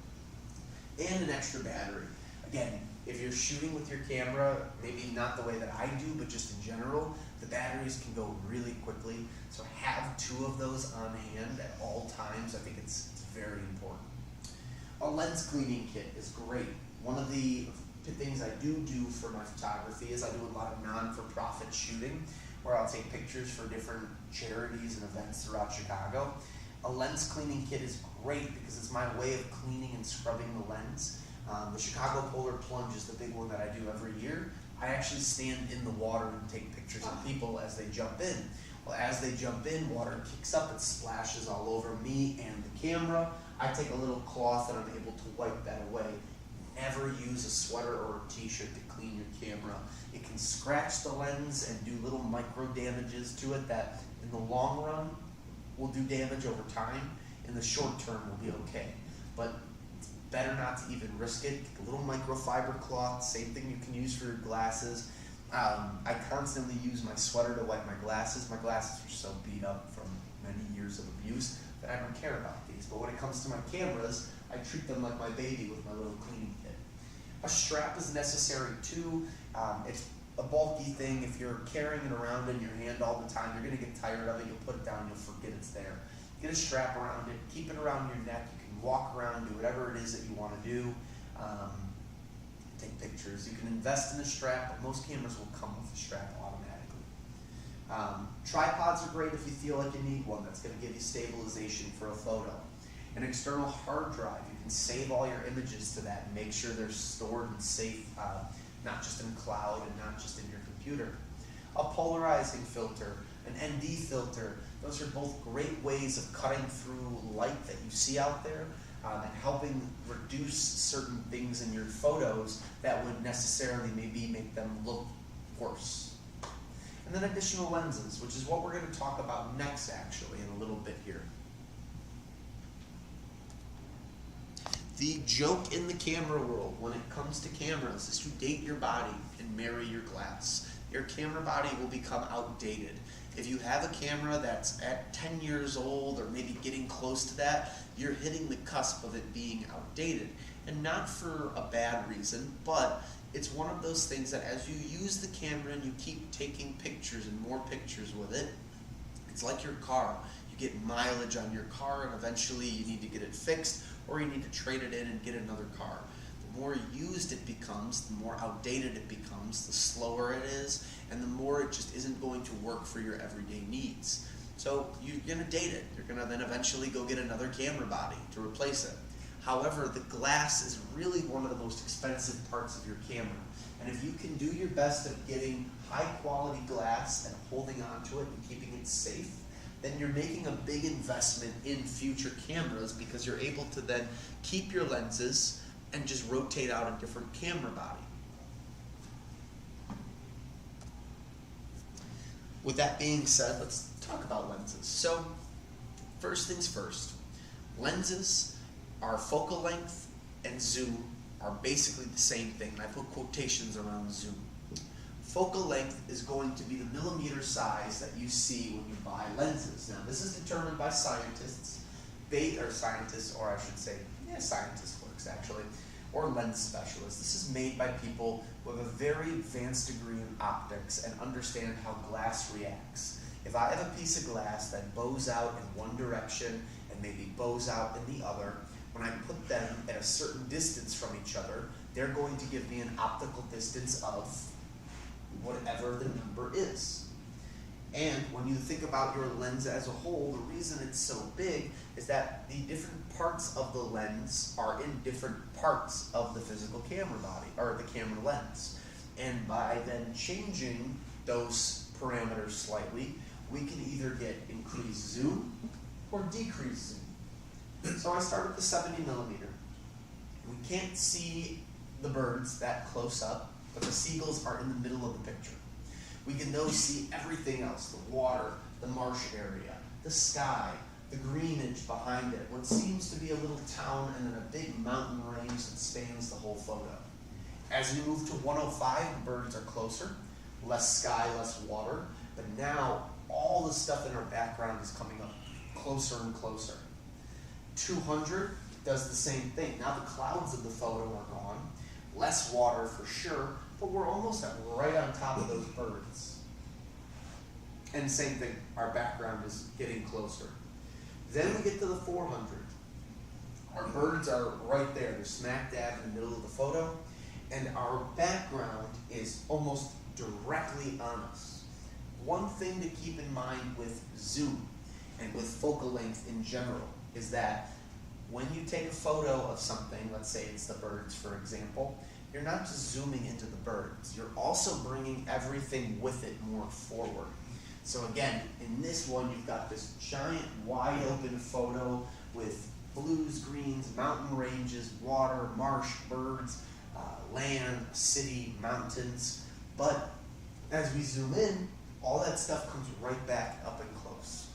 And an extra battery. Again, if you're shooting with your camera, maybe not the way that I do, but just in general, the batteries can go really quickly. So have 2 of those on hand at all times. I think it's very important. A lens cleaning kit is great. One of the things I do for my photography is I do a lot of non-for-profit shooting, where I'll take pictures for different charities and events throughout Chicago. A lens cleaning kit is great because it's my way of cleaning and scrubbing the lens. The Chicago Polar Plunge is the big one that I do every year. I actually stand in the water and take pictures of people as they jump in. Well, as they jump in, water kicks up, it splashes all over me and the camera. I take a little cloth and I'm able to wipe that away. Never use a sweater or a t-shirt to clean your camera. It can scratch the lens and do little micro damages to it that in the long run will do damage over time. In the short term will be okay. But it's better not to even risk it. Get a little microfiber cloth, same thing you can use for your glasses. I constantly use my sweater to wipe my glasses. My glasses are so beat up from many years of abuse that I don't care about these. But when it comes to my cameras, I treat them like my baby with my little cleaning kit. A strap is necessary too. It's a bulky thing. If you're carrying it around in your hand all the time, you're going to get tired of it. You'll put it down, you'll forget it's there. Get a strap around it, keep it around your neck. You can walk around, do whatever it is that you want to do. Take pictures. You can invest in a strap, but most cameras will come with a strap automatically. Tripods are great if you feel like you need one. That's going to give you stabilization for a photo. An external hard drive, you can save all your images to that and make sure they're stored and safe, not just in cloud and not just in your computer. A polarizing filter, an ND filter, those are both great ways of cutting through light that you see out there and helping reduce certain things in your photos that would necessarily maybe make them look worse. And then additional lenses, which is what we're going to talk about next actually in a little bit here. The joke in the camera world when it comes to cameras is to date your body and marry your glass. your camera body will become outdated. If you have a camera that's at 10 years old or maybe getting close to that, you're hitting the cusp of it being outdated. And not for a bad reason, but it's one of those things that as you use the camera and you keep taking pictures and more pictures with it, it's like your car. You get mileage on your car and eventually you need to get it fixed or you need to trade it in and get another car. The more used it becomes, the more outdated it becomes, the slower it is, and the more it just isn't going to work for your everyday needs. So you're going to date it. You're going to then eventually go get another camera body to replace it. However, the glass is really one of the most expensive parts of your camera. And if you can do your best at getting high quality glass and holding on to it and keeping it safe, then you're making a big investment in future cameras because you're able to then keep your lenses and just rotate out a different camera body. With that being said, let's talk about lenses. So, first things first, lenses, our focal length and zoom are basically the same thing, and I put quotations around zoom. Focal length is going to be the millimeter size that you see when you buy lenses. Now, this is determined by scientists, or I should say, scientist works actually, or lens specialists. This is made by people with a very advanced degree in optics and understand how glass reacts. If I have a piece of glass that bows out in one direction and maybe bows out in the other, when I put them at a certain distance from each other, they're going to give me an optical distance of whatever the number is. And when you think about your lens as a whole, the reason it's so big is that the different parts of the lens are in different parts of the physical camera body, or the camera lens. And by then changing those parameters slightly, we can either get increased zoom or decreased zoom. So I start with the 70 millimeter. We can't see the birds that close up, but the seagulls are in the middle of the picture. We can though see everything else, the water, the marsh area, the sky, the greenage behind it, what seems to be a little town and then a big mountain range that spans the whole photo. As we move to 105, the birds are closer, less sky, less water, but now all the stuff in our background is coming up closer and closer. 200 does the same thing. Now the clouds of the photo are gone, less water for sure, but we're almost right on top of those birds. And same thing, our background is getting closer. Then we get to the 400. Our birds are right there, they're smack dab in the middle of the photo, and our background is almost directly on us. One thing to keep in mind with zoom and with focal length in general is that when you take a photo of something, let's say it's the birds for example, you're not just zooming into the birds, you're also bringing everything with it more forward. So again, in this one you've got this giant wide open photo with blues, greens, mountain ranges, water, marsh, birds, land, city, mountains, but as we zoom in, all that stuff comes right back up and close.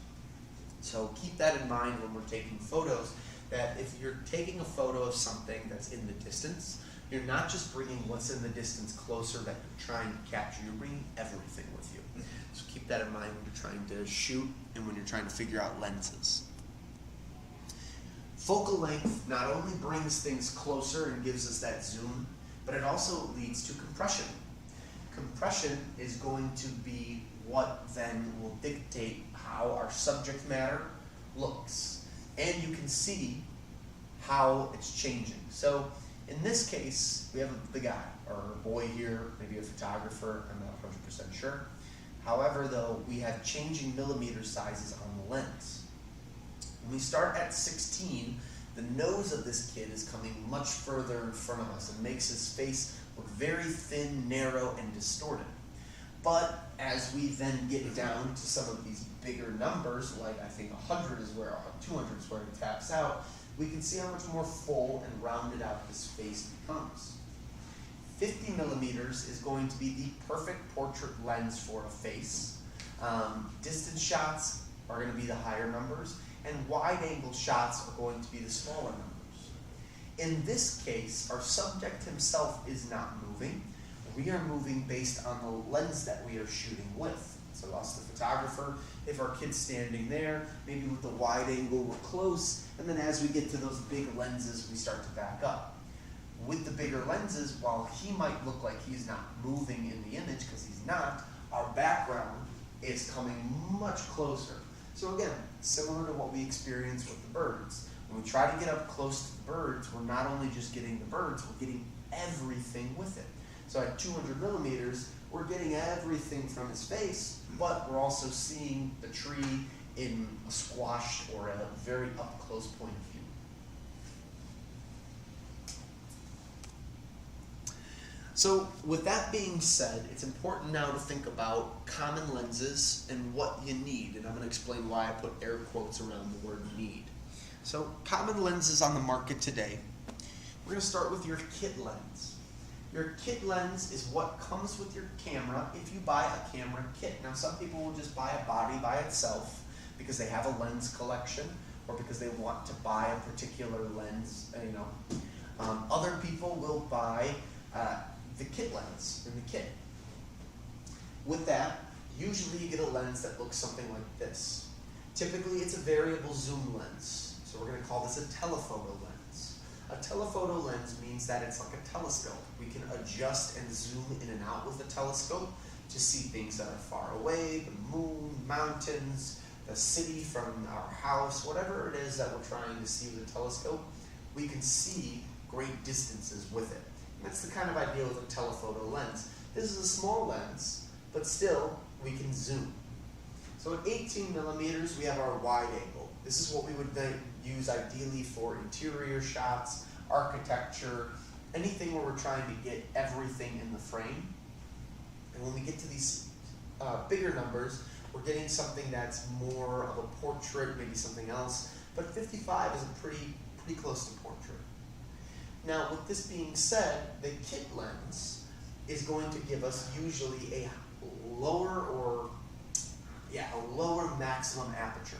So keep that in mind when we're taking photos, that if you're taking a photo of something that's in the distance, you're not just bringing what's in the distance closer that you're trying to capture, you're bringing everything with you. So keep that in mind when you're trying to shoot and when you're trying to figure out lenses. Focal length not only brings things closer and gives us that zoom, but it also leads to compression. Compression is going to be what then will dictate how our subject matter looks. And you can see how it's changing. So in this case, we have the guy, or a boy here, maybe a photographer, I'm not 100% sure. However, though, we have changing millimeter sizes on the lens. When we start at 16, the nose of this kid is coming much further in front of us and makes his face look very thin, narrow, and distorted. But as we then get down to some of these bigger numbers, like I think 100 is where, 200 is where it taps out, we can see how much more full and rounded out his face becomes. 50 millimeters is going to be the perfect portrait lens for a face. Distance shots are going to be the higher numbers, and wide-angle shots are going to be the smaller numbers. In this case, our subject himself is not moving. we are moving based on the lens that we are shooting with. So us, the photographer, if our kid's standing there, maybe with the wide angle, we're close, and then as we get to those big lenses, we start to back up. With the bigger lenses, while he might look like he's not moving in the image, because he's not, our background is coming much closer. So again, similar to what we experience with the birds. When we try to get up close to the birds, we're not only just getting the birds, we're getting everything with it. So at 200 millimeters, we're getting everything from his face, but we're also seeing the tree in a squashed or a very up-close point of view. So with that being said, it's important now to think about common lenses and what you need, and I'm going to explain why I put air quotes around the word need. So common lenses on the market today, we're going to start with your kit lens. Your kit lens is what comes with your camera if you buy a camera kit. Now some people will just buy a body by itself because they have a lens collection or because they want to buy a particular lens, Other people will buy the kit lens in the kit. With that, usually you get a lens that looks something like this. Typically it's a variable zoom lens, so we're going to call this a telephoto lens. A telephoto lens means that it's like a telescope. We can adjust and zoom in and out with a telescope to see things that are far away, the moon, mountains, the city from our house, whatever it is that we're trying to see with a telescope, we can see great distances with it. And that's the kind of idea with a telephoto lens. This is a small lens, but still we can zoom. So at 18 millimeters, we have our wide angle. This is what we would then use ideally for interior shots, architecture, anything where we're trying to get everything in the frame. And when we get to these bigger numbers, we're getting something that's more of a portrait, maybe something else. But 55 is a pretty close to portrait. Now, with this being said, the kit lens is going to give us usually a lower maximum aperture.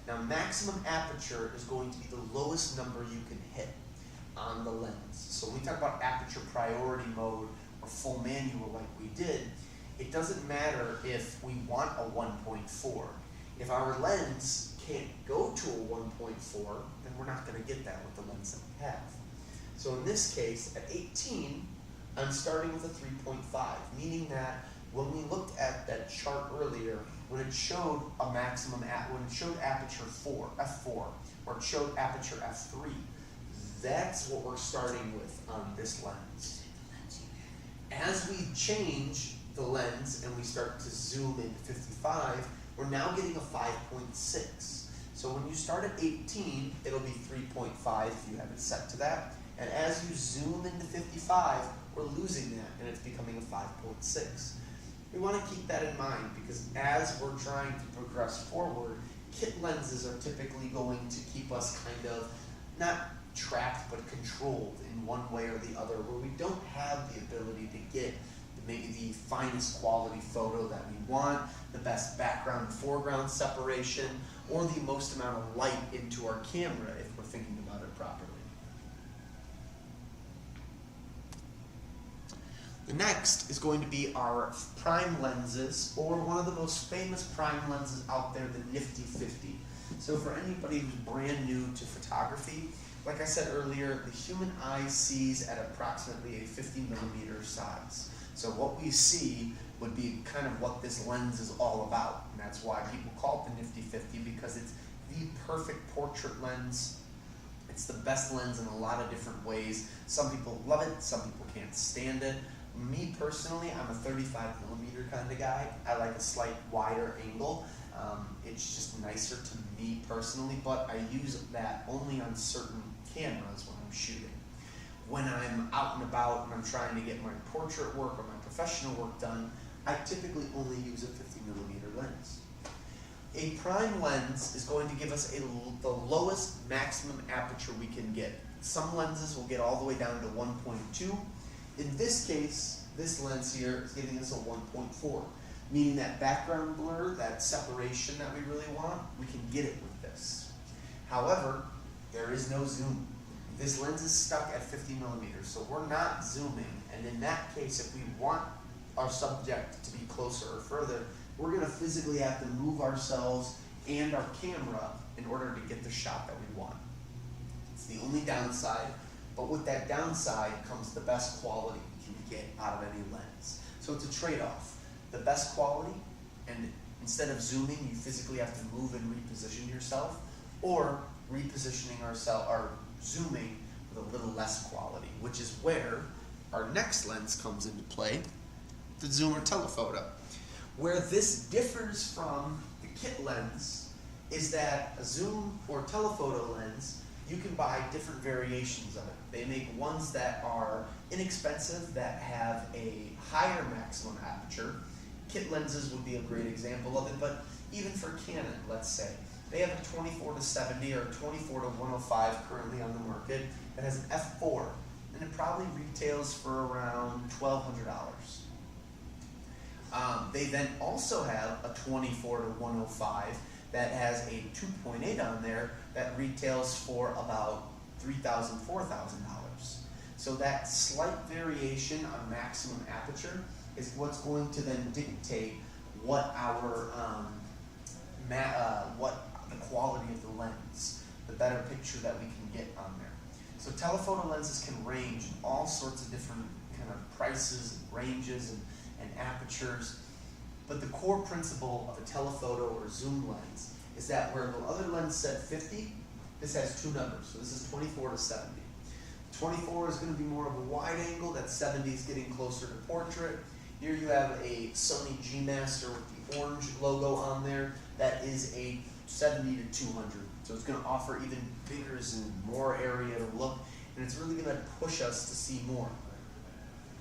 Now, maximum aperture is going to be the lowest number you can hit on the lens. So when we talk about aperture priority mode or full manual like we did, it doesn't matter if we want a 1.4. If our lens can't go to a 1.4, then we're not going to get that with the lens that we have. So in this case, at 18, I'm starting with a 3.5, meaning that when we looked at that chart earlier, when it showed a maximum, when it showed aperture f4, or it showed aperture f3, that's what we're starting with on this lens. As we change the lens and we start to zoom into 55, we're now getting a 5.6. So when you start at 18, it'll be 3.5 if you have it set to that. And as you zoom into 55, we're losing that and it's becoming a 5.6. We want to keep that in mind because as we're trying to progress forward, kit lenses are typically going to keep us kind of not trapped but controlled in one way or the other, where we don't have the ability to get maybe the finest quality photo that we want, the best background and foreground separation, or the most amount of light into our camera if we're thinking about it properly. The next is going to be our prime lenses, or one of the most famous prime lenses out there, the Nifty 50. So for anybody who's brand new to photography, like I said earlier, the human eye sees at approximately a 50 millimeter size. So what we see would be kind of what this lens is all about. And that's why people call it the Nifty 50, because it's the perfect portrait lens. It's the best lens in a lot of different ways. Some people love it, some people can't stand it. Me personally, I'm a 35 millimeter kind of guy. I like a slight wider angle. It's just nicer to me personally, but I use that only on certain cameras when I'm shooting. When I'm out and about and I'm trying to get my portrait work or my professional work done, I typically only use a 50 millimeter lens. A prime lens is going to give us the lowest maximum aperture we can get. Some lenses will get all the way down to 1.2. In this case, this lens here is giving us a 1.4, meaning that background blur, that separation that we really want, we can get it with this. However, there is no zoom. This lens is stuck at 50 millimeters, so we're not zooming, and in that case, if we want our subject to be closer or further, we're going to physically have to move ourselves and our camera in order to get the shot that we want. It's the only downside, but with that downside comes the best quality you can get out of any lens. So it's a trade-off. The best quality, and instead of zooming, you physically have to move and reposition yourself, or repositioning ourselves, or zooming with a little less quality, which is where our next lens comes into play, the zoom or telephoto. Where this differs from the kit lens is that a zoom or telephoto lens, you can buy different variations of it. They make ones that are inexpensive, that have a higher maximum aperture. Kit lenses would be a great example of it, but even for Canon, let's say, they have a 24 to 70 or 24 to 105 currently on the market that has an f4, and it probably retails for around $1,200. They then also have a 24 to 105 that has a 2.8 on there that retails for about $3,000, $4,000. So that slight variation on maximum aperture is what's going to then dictate what our what the quality of the lens, the better picture that we can get on there. So telephoto lenses can range in all sorts of different kind of prices and ranges and apertures. But the core principle of a telephoto or zoom lens is that where the other lens said 50, this has two numbers. So this is 24 to 70. 24 is going to be more of a wide angle. That 70 is getting closer to portrait. Here you have a Sony G Master with the orange logo on there. That is a 70 to 200. So it's going to offer even bigger and more area to look, and it's really going to push us to see more.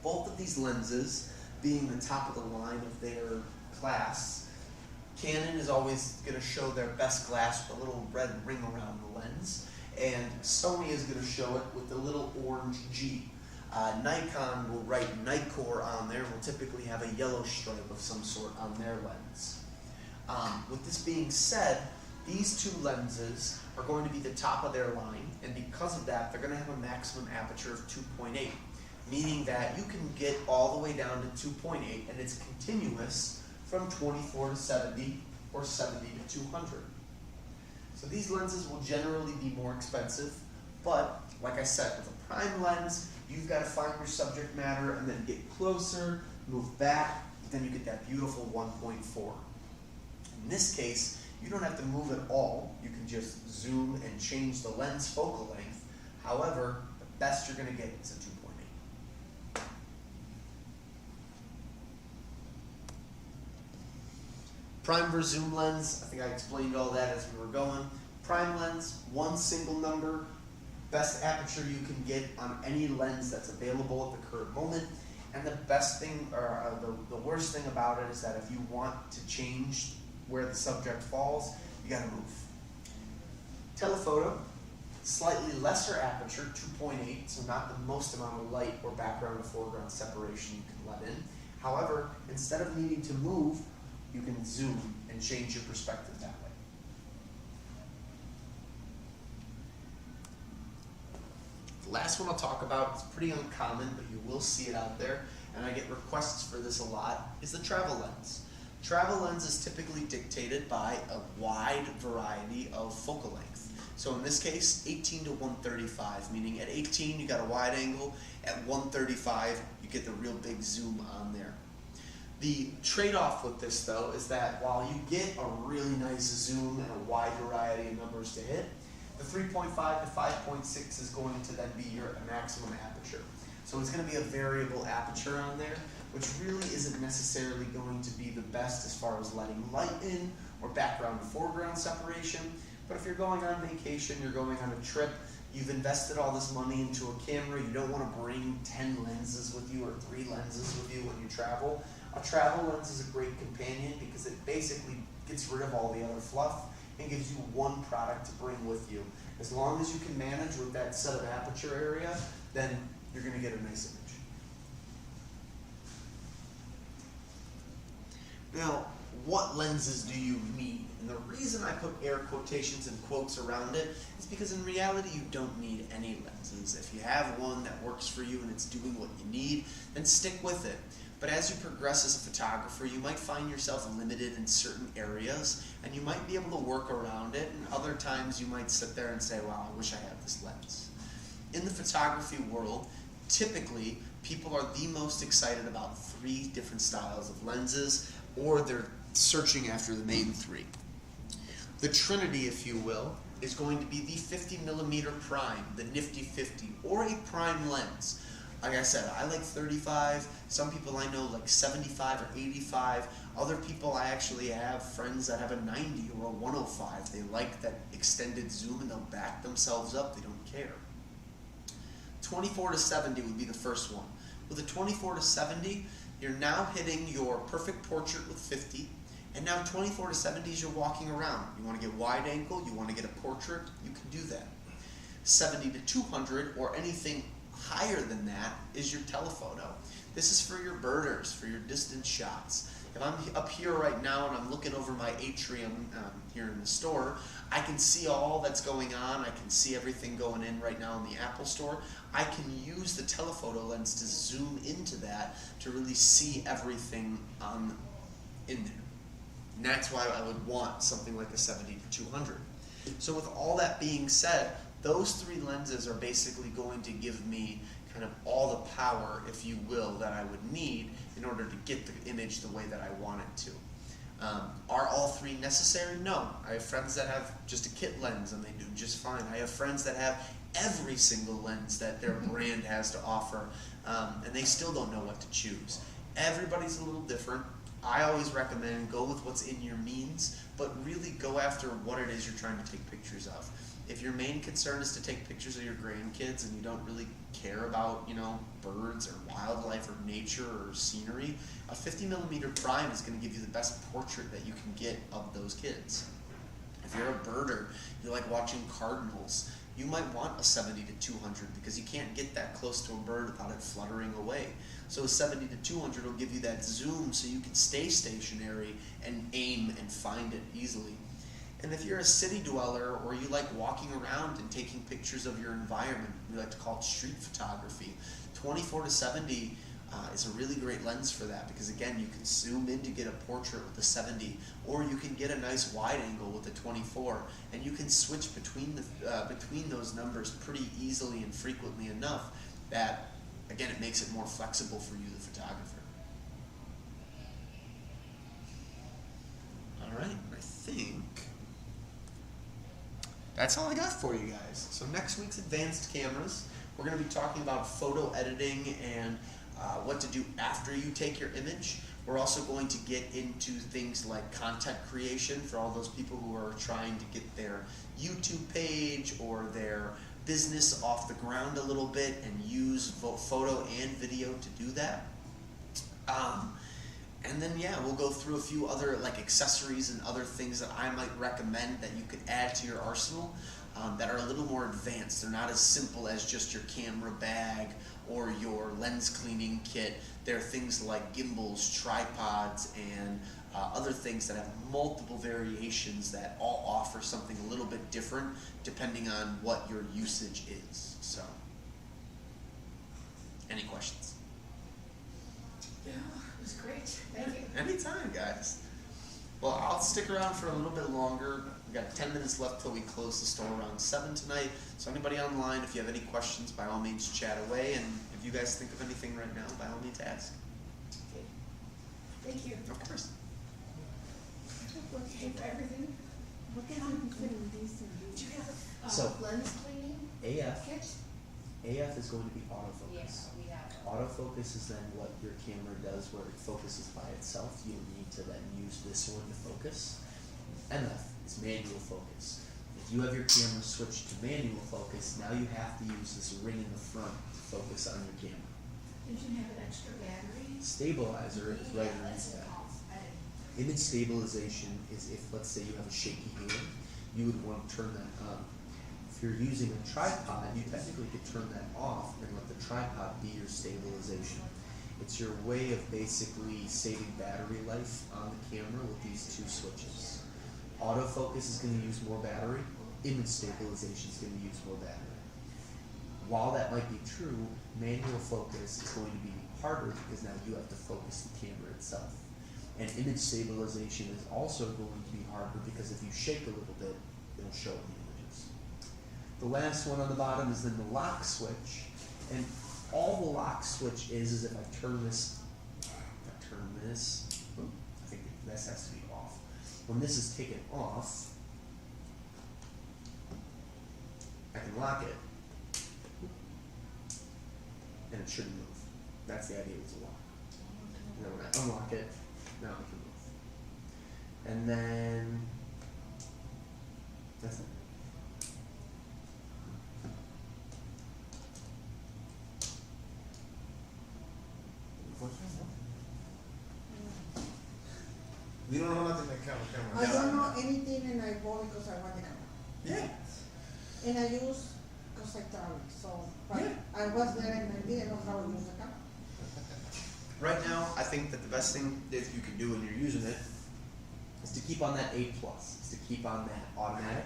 Both of these lenses being the top of the line of their class, Canon is always going to show their best glass with a little red ring around the lens, and Sony is going to show it with the little orange G. Nikon will write Nikkor on there, will typically have a yellow stripe of some sort on their lens. With this being said, these two lenses are going to be the top of their line, and because of that, they're going to have a maximum aperture of 2.8, meaning that you can get all the way down to 2.8, and it's continuous from 24 to 70 or 70 to 200. So these lenses will generally be more expensive, but like I said, with a prime lens, you've got to find your subject matter and then get closer, move back, then you get that beautiful 1.4. In this case, you don't have to move at all. You can just zoom and change the lens focal length. However, the best you're going to get is a 2.8. Prime versus zoom lens, I think I explained all that as we were going. Prime lens, one single number, best aperture you can get on any lens that's available at the current moment. And the best thing, or the worst thing about it is that if you want to change where the subject falls, you gotta move. Telephoto, slightly lesser aperture, 2.8, so not the most amount of light or background to foreground separation you can let in. However, instead of needing to move, you can zoom and change your perspective that way. The last one I'll talk about is pretty uncommon, but you will see it out there, and I get requests for this a lot, is the travel lens. Travel lens is typically dictated by a wide variety of focal length. So in this case, 18 to 135, meaning at 18 you got a wide angle, at 135 you get the real big zoom on there. The trade-off with this though is that while you get a really nice zoom and a wide variety of numbers to hit, the 3.5 to 5.6 is going to then be your maximum aperture. So it's going to be a variable aperture on there, which really isn't necessarily going to be the best as far as letting light in or background to foreground separation. But if you're going on vacation, you're going on a trip, you've invested all this money into a camera, you don't want to bring 10 lenses with you or 3 lenses with you when you travel. A travel lens is a great companion because it basically gets rid of all the other fluff and gives you one product to bring with you. As long as you can manage with that set of aperture area, then you're going to get a nice image. Now, what lenses do you need? And the reason reason I put air quotations and quotes around it is because in reality you don't need any lenses. If you have one that works for you and it's doing what you need, then stick with it. But as you progress as a photographer, you might find yourself limited in certain areas, and you might be able to work around it, and other times you might sit there and say, wow, I wish I had this lens. In the photography world, typically people are the most excited about 3 different styles of lenses, or they're searching after the main 3. The trinity, if you will, is going to be the 50mm prime, the nifty 50, or a prime lens. Like I said, I like 35, some people I know like 75 or 85, other people I actually have friends that have a 90 or a 105. They like that extended zoom and they'll back themselves up, they don't care. 24 to 70 would be the first one. With a 24 to 70, you're now hitting your perfect portrait with 50, and now 24 to 70 is you're walking around. You want to get wide angle, you want to get a portrait, you can do that. 70 to 200 or anything higher than that is your telephoto. This is for your birders, for your distance shots. If I'm up here right now and I'm looking over my atrium here in the store, I can see all that's going on. I can see everything going in right now in the Apple store. I can use the telephoto lens to zoom into that to really see everything in there. And that's why I would want something like a 70 to 200. So with all that being said, those 3 lenses are basically going to give me kind of all the power, if you will, that I would need in order to get the image the way that I want it to. Are all 3 necessary? No. I have friends that have just a kit lens and they do just fine. I have friends that have every single lens that their brand has to offer, and they still don't know what to choose. Everybody's a little different. I always recommend go with what's in your means, but really go after what it is you're trying to take pictures of. If your main concern is to take pictures of your grandkids and you don't really care about, birds or wildlife or nature or scenery, a 50mm prime is going to give you the best portrait that you can get of those kids. If you're a birder, you like watching cardinals, you might want a 70 to 200 because you can't get that close to a bird without it fluttering away. So a 70 to 200 will give you that zoom so you can stay stationary and aim and find it easily. And if you're a city dweller or you like walking around and taking pictures of your environment, we like to call it street photography, 24 to 70 is a really great lens for that because again, you can zoom in to get a portrait with the 70, or you can get a nice wide angle with the 24, and you can switch between those numbers pretty easily and frequently enough that, again, it makes it more flexible for you, the photographer. All right, I think that's all I got for you guys. So next week's advanced cameras, we're going to be talking about photo editing and what to do after you take your image. We're also going to get into things like content creation for all those people who are trying to get their YouTube page or their business off the ground a little bit and use photo and video to do that. And then we'll go through a few other accessories and other things that I might recommend that you could add to your arsenal that are a little more advanced. They're not as simple as just your camera bag or your lens cleaning kit. They're things like gimbals, tripods, and other things that have multiple variations that all offer something a little bit different depending on what your usage is. So, any questions? Yeah, it was great. Thank you. Anytime, guys. Well, I'll stick around for a little bit longer. We've got 10 minutes left till we close the store around 7 tonight. So anybody online, if you have any questions, by all means chat away. And if you guys think of anything right now, by all means ask. Okay. Thank you. Of course. Okay, for everything. What is the difference between this and Do this? you have So- lens cleaning AF kit? is going to be autofocus. Yes, we have. Autofocus is then what your camera does where it focuses by itself. You don't need to then use this one to focus. MF is manual focus. If you have your camera switched to manual focus, now you have to use this ring in the front to focus on your camera. Did you have an extra battery? Stabilizer is right underneath that. I didn't. Image stabilization is if, let's say, you have a shaky hand, you would want to turn that on. If you're using a tripod, you technically could turn that off and let the tripod be your stabilization. It's your way of basically saving battery life on the camera with these 2 switches. autofocus is going to use more battery, image stabilization is going to use more battery. While that might be true, manual focus is going to be harder because now you have to focus the camera itself. And image stabilization is also going to be harder because if you shake a little bit, it'll show the images. The last one on the bottom is then the lock switch. And all the lock switch is if I turn this, I think this has to be off. When this is taken off, I can lock it, and it shouldn't move. That's the idea with the lock. And then when I unlock it, now it can move. And then, that's it. You don't know nothing like camera. I don't know anything and I bought because I want the camera. Yeah. And I use because I travel, so, but Yeah. I was there and I didn't know how to use the camera. Right now, I think that the best thing that you can do when you're using it Is to keep on that A+, is to keep on that automatic,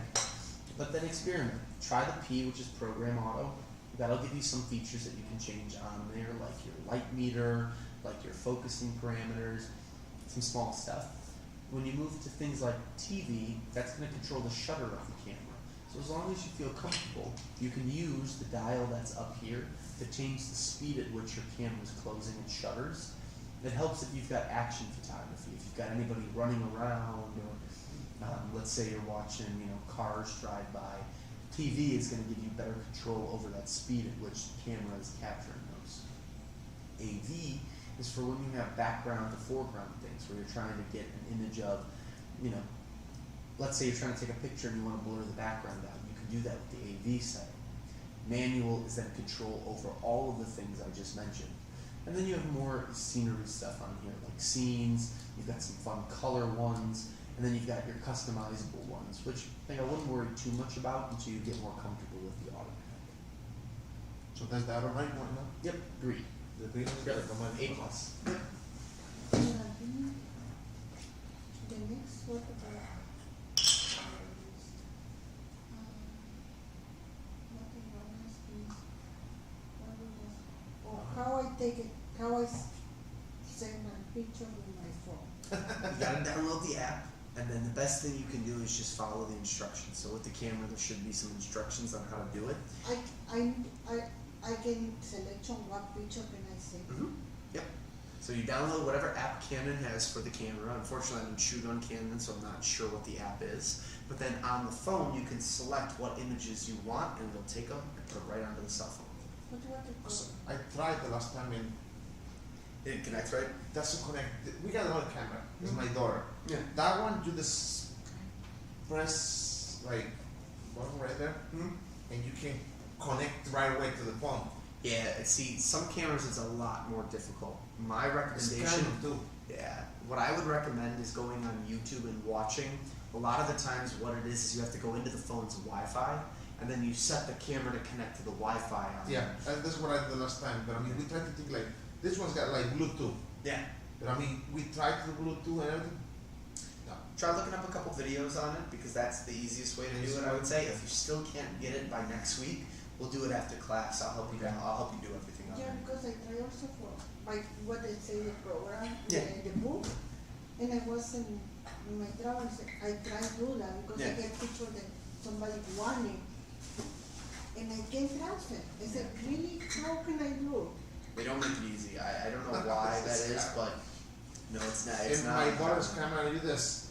but then experiment. Try the P, which is program auto. That'll give you some features that you can change on there, like your light meter, like your focusing parameters, some small stuff. When you move to things like TV, that's going to control the shutter of the camera. So as long as you feel comfortable, you can use the dial that's up here to change the speed at which your camera is closing its shutters. It helps if you've got action photography, if you've got anybody running around, or let's say you're watching, cars drive by. TV is going to give you better control over that speed at which the camera is capturing those. AV is for when you have background to foreground things, where you're trying to get an image of, let's say you're trying to take a picture and you want to blur the background out. You can do that with the AV setting. Manual is then control over all of the things I just mentioned. And then you have more scenery stuff on here, like scenes, you've got some fun color ones, and then you've got your customizable ones, which I wouldn't worry too much about until you get more comfortable with the automatic. So that's the automatic one now? Yep, agreed. The green is the automatic. A+. one. And the next, what about? Nothing else, please. Oh, how I take it, how I send my picture with my phone. You gotta download the app, and then the best thing you can do is just follow the instructions. So with the camera, there should be some instructions on how to do it. I can select on what picture can I save. Yep. So you download whatever app Canon has for the camera. Unfortunately, I don't shoot on Canon, so I'm not sure what the app is. But then on the phone, you can select what images you want, and it'll take them and put it right onto the cell phone. What do you want to call So it? I tried the last time and It connects, right? it doesn't connect. We got another camera. It's my daughter. Yeah. That one, you just press like button right there, and you can connect right away to the phone. Yeah. See, some cameras it's a lot more difficult. My It's recommendation. Canon too. Yeah. What I would recommend is going on YouTube and watching. A lot of the times, what it is you have to go into the phone's Wi-Fi, and then you set the camera to connect to the Wi-Fi on. Yeah, that's what I did the last time. But I mean, we tried to think like this one's got like Bluetooth. Yeah. But I mean, we tried the Bluetooth and everything. No. Try looking up a couple videos on it because that's the easiest way to do it. I would say if you still can't get it by next week, we'll do it after class. I'll help you down. I'll help you do everything on Yeah, it. because I try also for my what they say the program, Yeah. the book, and I was in my travels. I tried to do that because I Yeah. get picture that somebody wanted, and I can't transfer. I said, really, how can I do? They don't make it easy. I don't know why that is, but no, it's not. It's In not. my daughter's camera, you just,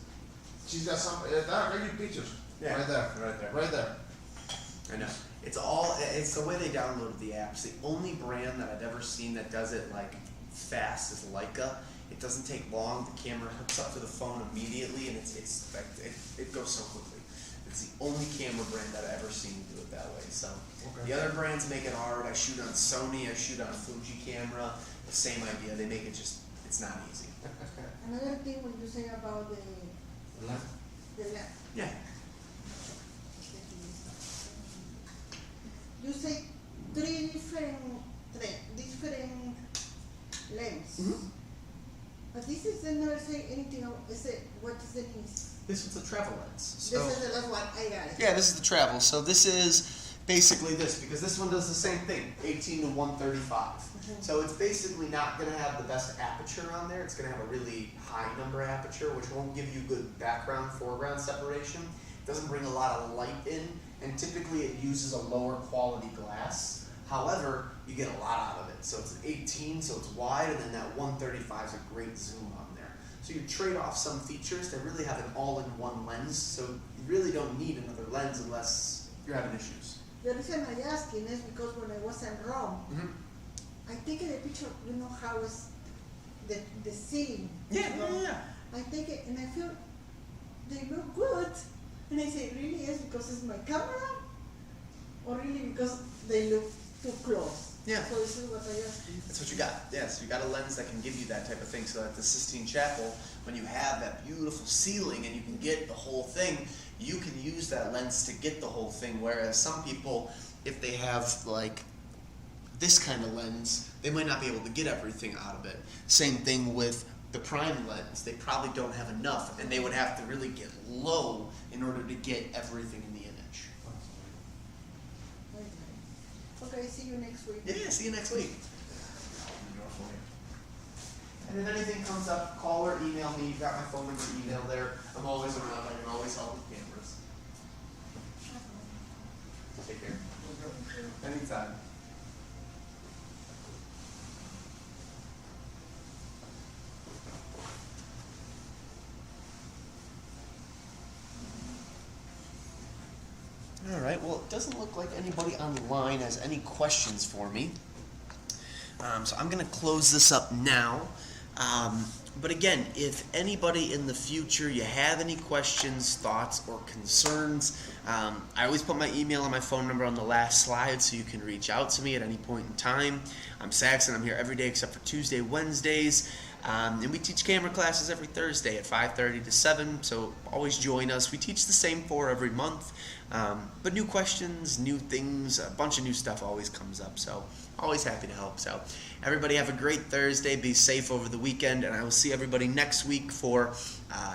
she's got some, that are you pictures? Yeah. Right there. Right there. Right there. I know. It's the way they downloaded the apps. The only brand that I've ever seen that does it like fast is Leica. It doesn't take long. The camera hooks up to the phone immediately, and it's like it goes so quickly. It's the only camera brand that I've ever seen do it that way. So Okay. the other brands make it hard. I shoot on Sony. I shoot on a Fuji camera. The same idea. They make it just. It's not easy. Another thing when you say about the lamp, Yeah. you say three different lengths. Mhm. But this is they never say anything. Is it what is the name? This is the travel lens. So, This is the last one, I got it. yeah, this is the travel. So this is basically this, because this one does the same thing, 18 to 135. So it's basically not going to have the best aperture on there. It's going to have a really high number aperture, which won't give you good background, foreground separation. It doesn't bring a lot of light in, and typically it uses a lower quality glass. However, you get a lot out of it. So it's an 18, so it's wide, and then that 135 is a great zoom on there. So you trade off some features to really have an all-in-one lens, so you really don't need another lens unless you're having issues. The reason I asking is because when I was in Rome, I take a picture, you know how is the scene. Yeah, you know? yeah. I take it and I feel they look good. And I say, really is because it's my camera? Or really because they look too close? Yeah. So this is what I ask you. That's what you got. Yes, you got a lens that can give you that type of thing. So at the Sistine Chapel, when you have that beautiful ceiling and you can get the whole thing, you can use that lens to get the whole thing. Whereas some people, if they have like this kind of lens, they might not be able to get everything out of it. Same thing with the prime lens. They probably don't have enough, and they would have to really get low in order to get everything in the image. Okay, see you next week. Yeah, see you next week. And if anything comes up, call or email me. You've got my phone number, email there. I'm always around. I can always help with cameras. Take care. Anytime. All right, well, it doesn't look like anybody online has any questions for me. So I'm going to close this up now. But again, if anybody in the future, you have any questions, thoughts, or concerns, I always put my email and my phone number on the last slide so you can reach out to me at any point in time. I'm Saxon. I'm here every day except for Tuesday, Wednesdays. And we teach camera classes every Thursday at 5:30 to 7, so always join us. We teach the same 4 every month, but new questions, new things, a bunch of new stuff always comes up, so always happy to help. So everybody have a great Thursday, be safe over the weekend, and I will see everybody next week for